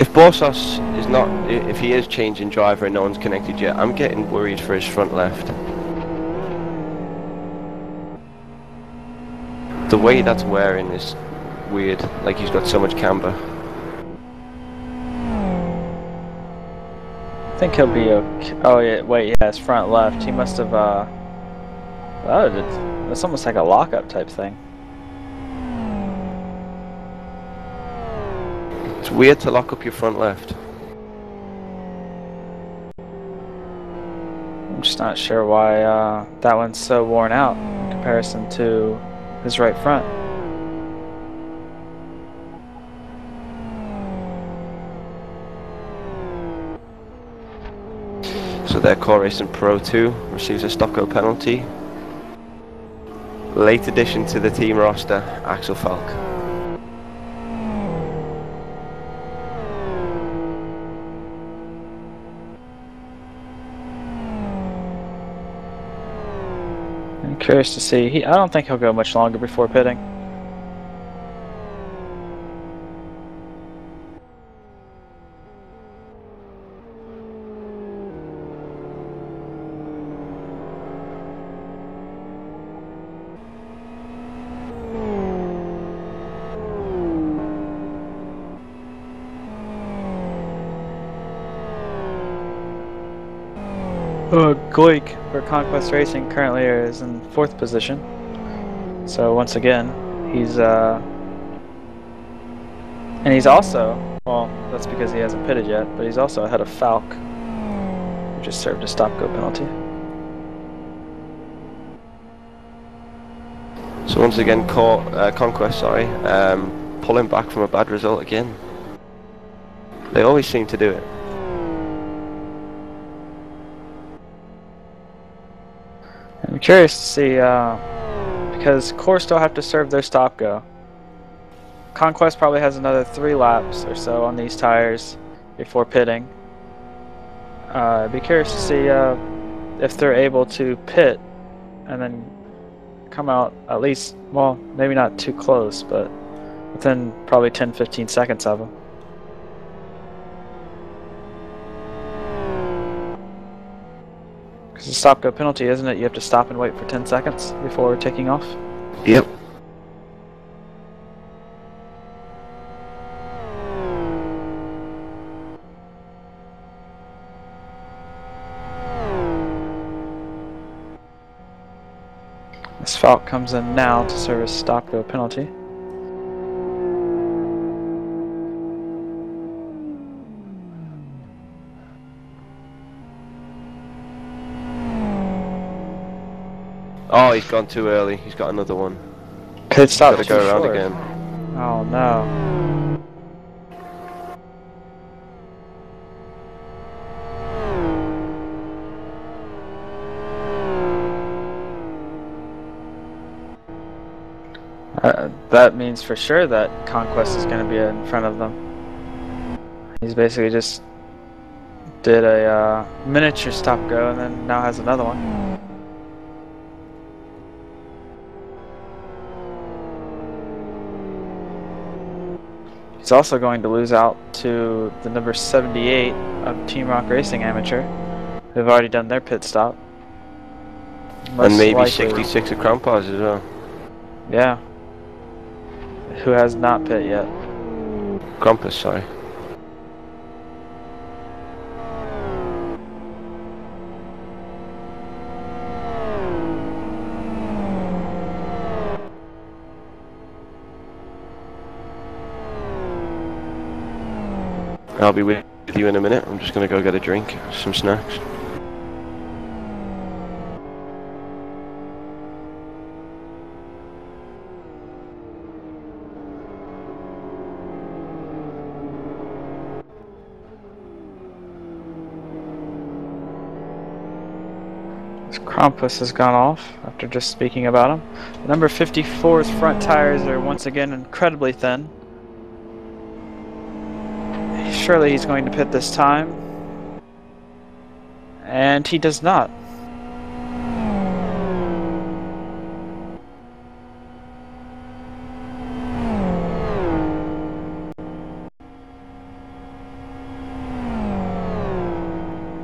If Borsos is not, if he is changing driver and no one's connected yet, I'm getting worried for his front left. The way that's wearing is weird, like he's got so much camber. I think he'll be okay. Oh yeah, wait, yeah, his front left. He must have, oh, it's almost like a lockup type thing. It's weird to lock up your front left. I'm just not sure why that one's so worn out in comparison to his right front. So their Core Racing Pro 2 receives a stop-go penalty. Late addition to the team roster, Axel Falk. I'm curious to see. I don't think he'll go much longer before pitting. Goik for Conquest Racing currently is in 4th position. So once again, he's and he's also, well, that's because he hasn't pitted yet, but he's also ahead of Falk, who just served a stop-go penalty. So once again, Conquest, pulling back from a bad result again. They always seem to do it. I'm curious to see, because Core still have to serve their stop-go. Conquest probably has another 3 laps or so on these tires before pitting. I'd be curious to see if they're able to pit and then come out at least, well, maybe not too close, but within probably 10-15 seconds of them. It's a stop-go penalty, isn't it? You have to stop and wait for 10 seconds before taking off. Yep. This Falk comes in now to serve a stop-go penalty. Oh, he's gone too early. He's got another one. Could stop Gotta go around again. Oh no. That means for sure that Conquest is going to be in front of them. He's basically just did a miniature stop go and then now has another one. He's also going to lose out to the number 78 of Team Rock Racing Amateur. They've already done their pit stop. And maybe likely, 66 of Krampus as well. Yeah. Who has not pit yet? Krampus, sorry. I'll be with you in a minute. I'm just going to go get a drink, some snacks. Krampus has gone off after just speaking about him. Number 54's front tires are once again incredibly thin. Surely he's going to pit this time. And he does not.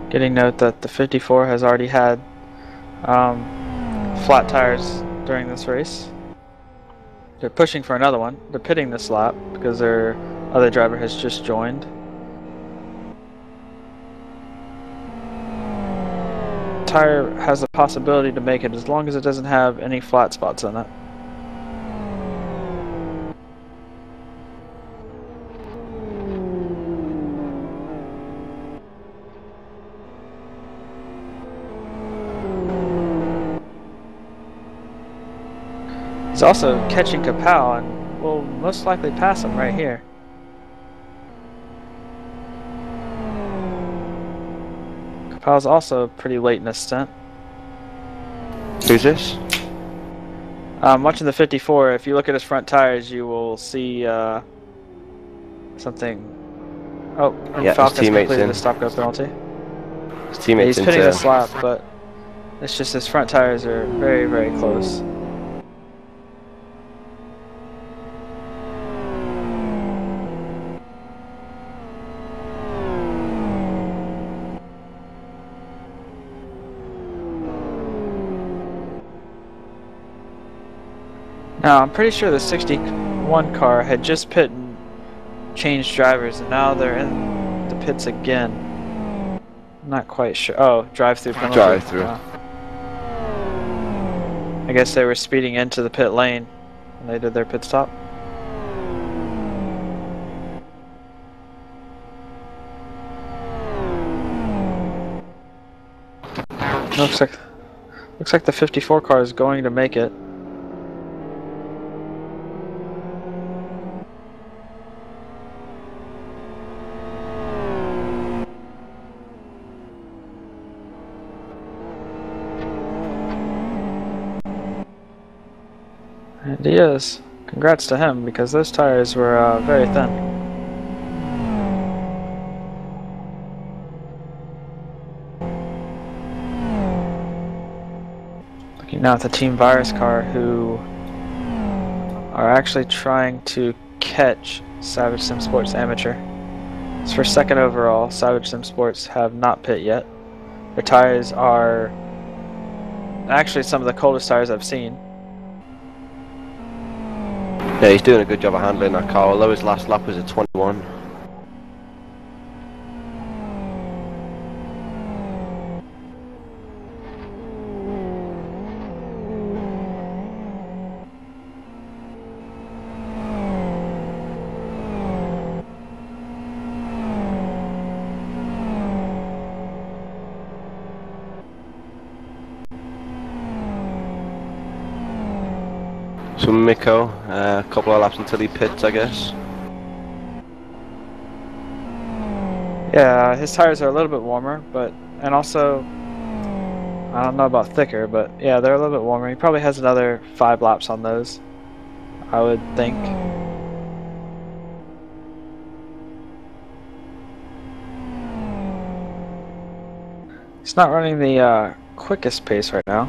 Getting note that the 54 has already had flat tires during this race. They're pushing for another one. They're pitting this lap because their other driver has just joined. Tire has the possibility to make it as long as it doesn't have any flat spots in it. He's also catching Kapow and will most likely pass him right here. Kapow's also pretty late in his stint. Who's this? Watching the 54, if you look at his front tires, you will see something. Oh, yeah, Falcus his teammates completed in. the stop-go penalty. His teammates He's pitting in this lap, but it's just his front tires are very, very close. Now, I'm pretty sure the 61 car had just pit and changed drivers, and now they're in the pits again. I'm not quite sure. Oh, drive-through penalty. Drive-through. I guess they were speeding into the pit lane when they did their pit stop. Looks like the 54 car is going to make it. And Diaz, congrats to him because those tires were very thin. Looking now at the Team Virus car, who are actually trying to catch Savage Sim Sports Amateur. It's for second overall. Savage Sim Sports have not pit yet. Their tires are actually some of the coldest tires I've seen. Yeah, he's doing a good job of handling that car, although his last lap was a 21. from Miko. A couple of laps until he pits, I guess. Yeah, his tires are a little bit warmer, and also, I don't know about thicker, but yeah, they're a little bit warmer. He probably has another 5 laps on those, I would think. He's not running the quickest pace right now.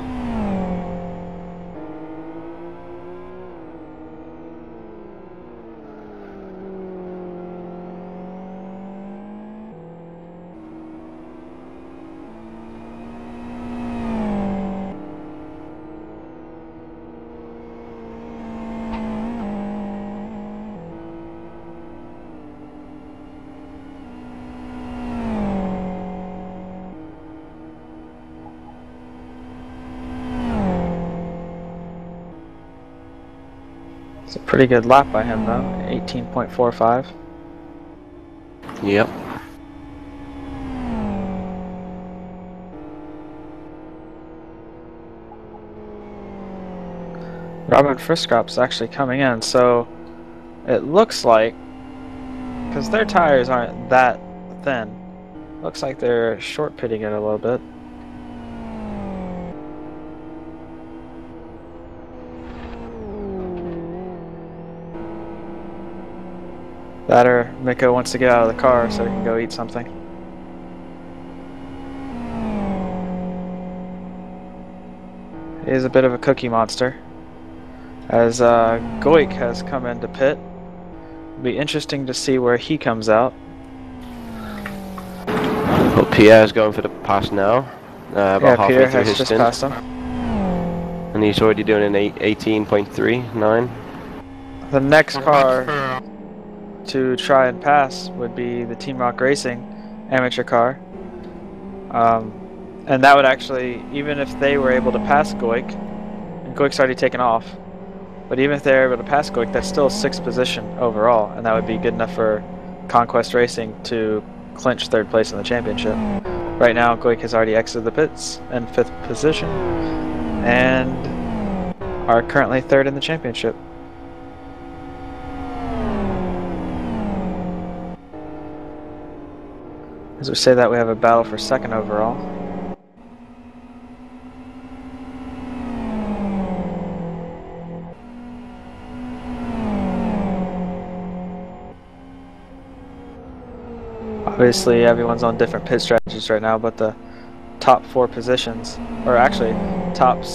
It's a pretty good lap by him though, 18.45. Yep. Robin Friskop's actually coming in, so it looks like, because their tires aren't that thin, looks like they're short pitting it a little bit. That or Miko wants to get out of the car so he can go eat something. He is a bit of a cookie monster. As Goik has come into pit. It'll be interesting to see where he comes out. Well, Pierre's going for the pass now. About halfway Pierre through has his just stint. passed him. And he's already doing an 18.39. The next car to try and pass would be the Team Rock Racing amateur car. And that would actually, even if they were able to pass Goik, and Goik's already taken off, but even if they're able to pass Goik, that's still 6th position overall, and that would be good enough for Conquest Racing to clinch 3rd place in the championship. Right now, Goik has already exited the pits in 5th position, and are currently 3rd in the championship. As we say that, we have a battle for 2nd overall. Obviously, everyone's on different pit strategies right now, but the top 4 positions, or actually top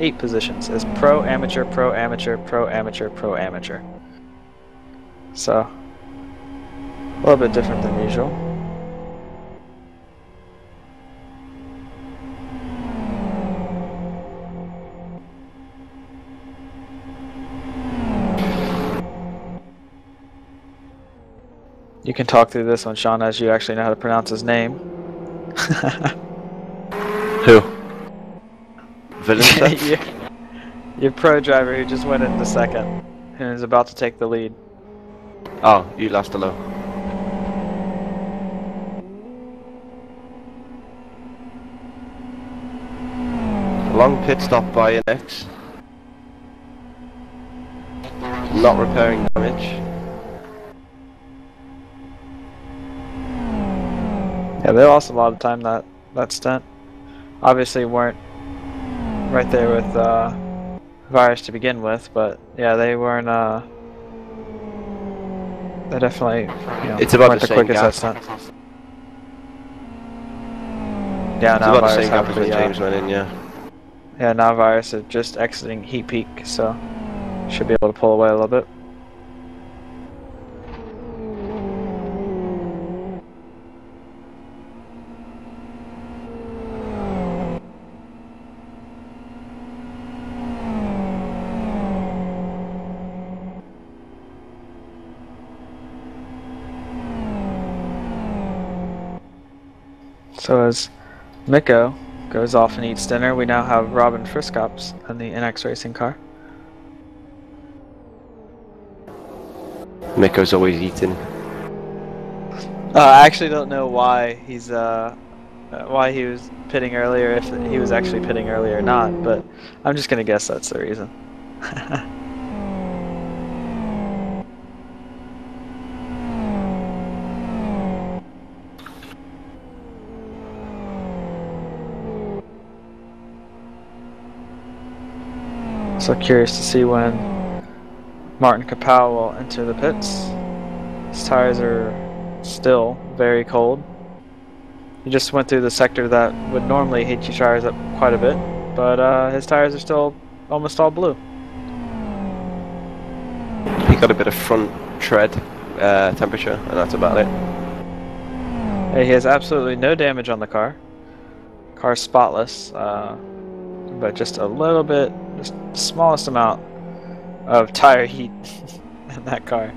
8 positions is pro, amateur, pro, amateur, pro, amateur, pro, amateur. So, a little bit different than usual. You can talk through this one, Sean, as you actually know how to pronounce his name. Who? Villain? Your pro driver who just went into 2nd and is about to take the lead. Oh, you lost alone. Long pit stop by NX. Not repairing damage. Yeah, they lost a lot of time that stunt. Obviously weren't right there with Virus to begin with, but yeah, they weren't. They definitely, it's about weren't the the same quickest gap. that stunt. Yeah, It's now about the Virus same gap had as the, when James went in, yeah. Yeah, now Virus is just exiting Heat Peak, so should be able to pull away a little bit. So as Miko goes off and eats dinner, we now have Robin Friskops in the NX Racing car. Miko's always eating. I actually don't know why he's why he was pitting earlier, if he was actually pitting earlier or not, but I'm just gonna guess that's the reason. So curious to see when Martin Kapow will enter the pits. His tires are still very cold. He just went through the sector that would normally heat your tires up quite a bit, but his tires are still almost all blue. He got a bit of front tread temperature, and that's about it. He has absolutely no damage on the car. Car's spotless, but just a little bit, just the smallest amount of tire heat in that car.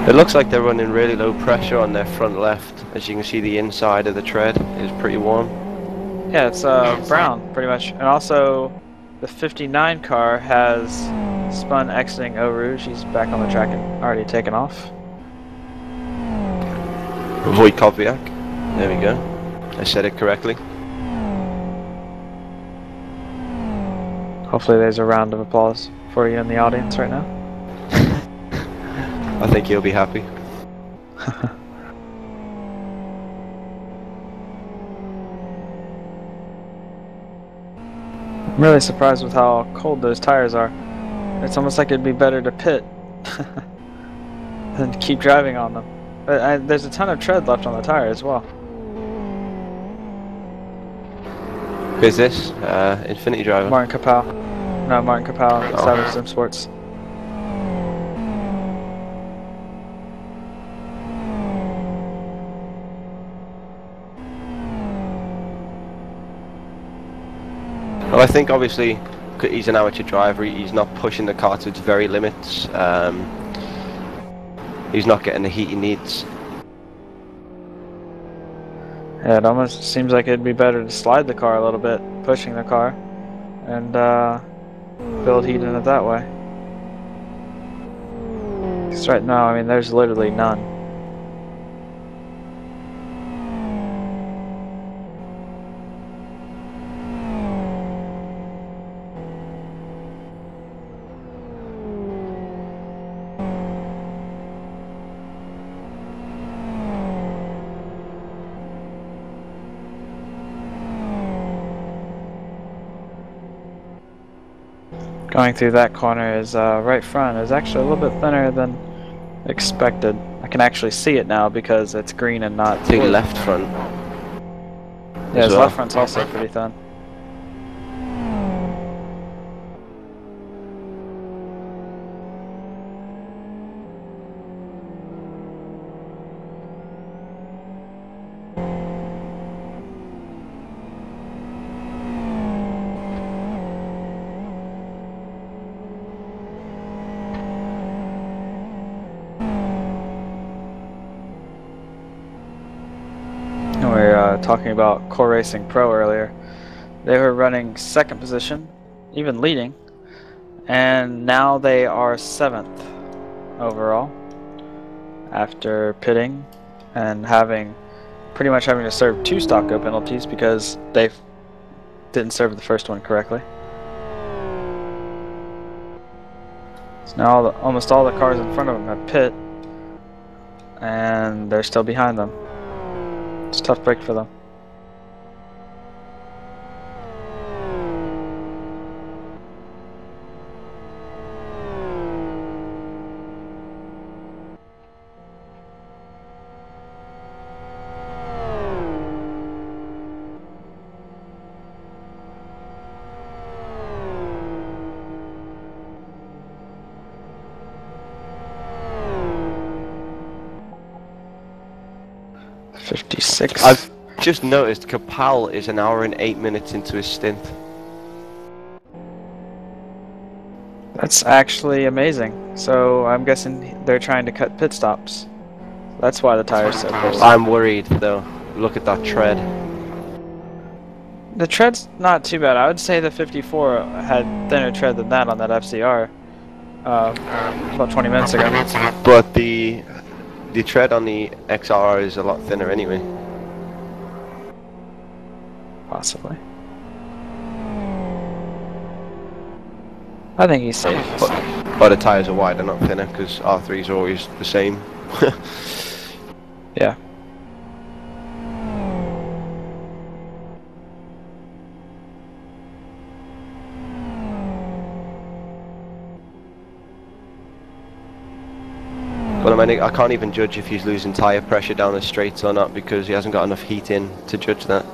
It looks like they're running really low pressure on their front left. As you can see, the inside of the tread is pretty warm. Yeah, it's brown, pretty much. And also, the 59 car has spun exiting Eau Rouge. He's back on the track and already taken off. Avoid Koviak. There we go. I said it correctly. Hopefully there's a round of applause for you in the audience right now. I think he'll be happy. I'm really surprised with how cold those tires are. It's almost like it'd be better to pit than keep driving on them. But there's a ton of tread left on the tire as well. Who's this? Infinity driver? Martin Kapow. No, Martin Kapow, Oh. Savage Sim Sports. Well, I think obviously he's an amateur driver. He's not pushing the car to its very limits. He's not getting the heat he needs. Yeah, it almost seems like it'd be better to slide the car a little bit, pushing the car, and build heat in it that way. Because right now, I mean, there's literally none. Going through that corner is right front is actually a little bit thinner than expected. I can actually see it now because it's green and not Big blue. left front. Yeah, his well. left front's also pretty thin. We were talking about Core Racing Pro earlier. They were running second position, even leading, and now they are 7th overall after pitting and pretty much having to serve 2 stock-go penalties because they didn't serve the first one correctly. So now almost all the cars in front of them have pit, and they're still behind them. It's a tough break for them. I've just noticed Kapow is 1 hour and 8 minutes into his stint. That's actually amazing. So I'm guessing they're trying to cut pit stops. That's why the tire's so cold. I'm worried though. Look at that tread. The tread's not too bad. I would say the 54 had thinner tread than that on that FCR about 20 minutes ago. But the tread on the XR is a lot thinner anyway. Possibly. I think he's safe. But the tyres are wider, not thinner, because R3s are always the same. Yeah. But I mean, I can't even judge if he's losing tyre pressure down the straights or not, because he hasn't got enough heat in to judge that.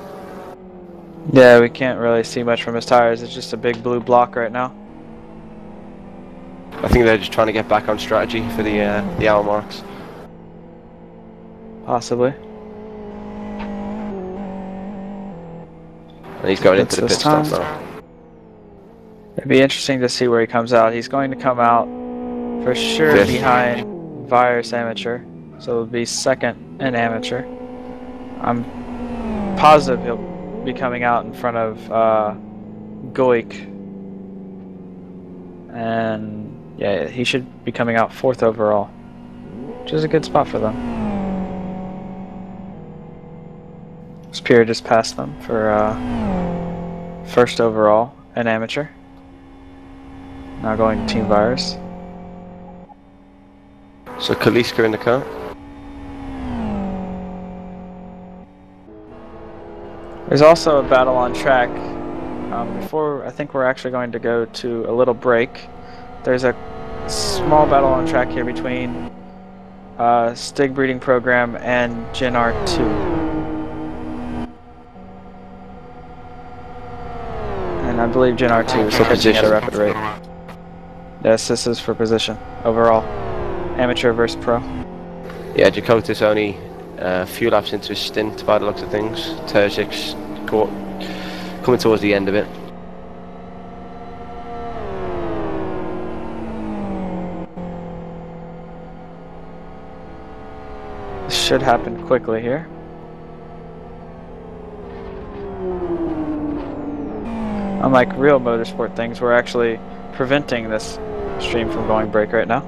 Yeah, we can't really see much from his tires. It's just a big blue block right now. I think they're just trying to get back on strategy for the hour marks. Possibly. And he's going into the pit This stop time. now. It'd be interesting to see where he comes out. He's going to come out for sure Fifth. behind Virus Amateur, so it'll be second in Amateur. I'm positive he'll be coming out in front of Goik, and yeah, he should be coming out 4th overall, which is a good spot for them. Spear just passed them for 1st overall in Amateur. Now going to Team Virus. So Kaliska in the car. There's also a battle on track. Before, I think we're actually going to go to a little break. There's a small battle on track here between Stig Breeding Program and Gen R2. And I believe Gen R2 is For catching at a position. rapid rate. Yes, this is for position overall. Amateur versus pro. Yeah, Jakota's only a few laps into his stint by the looks of things. Terzic's coming towards the end of it. This should happen quickly here. Unlike real motorsport things, we're actually preventing this stream from going break right now.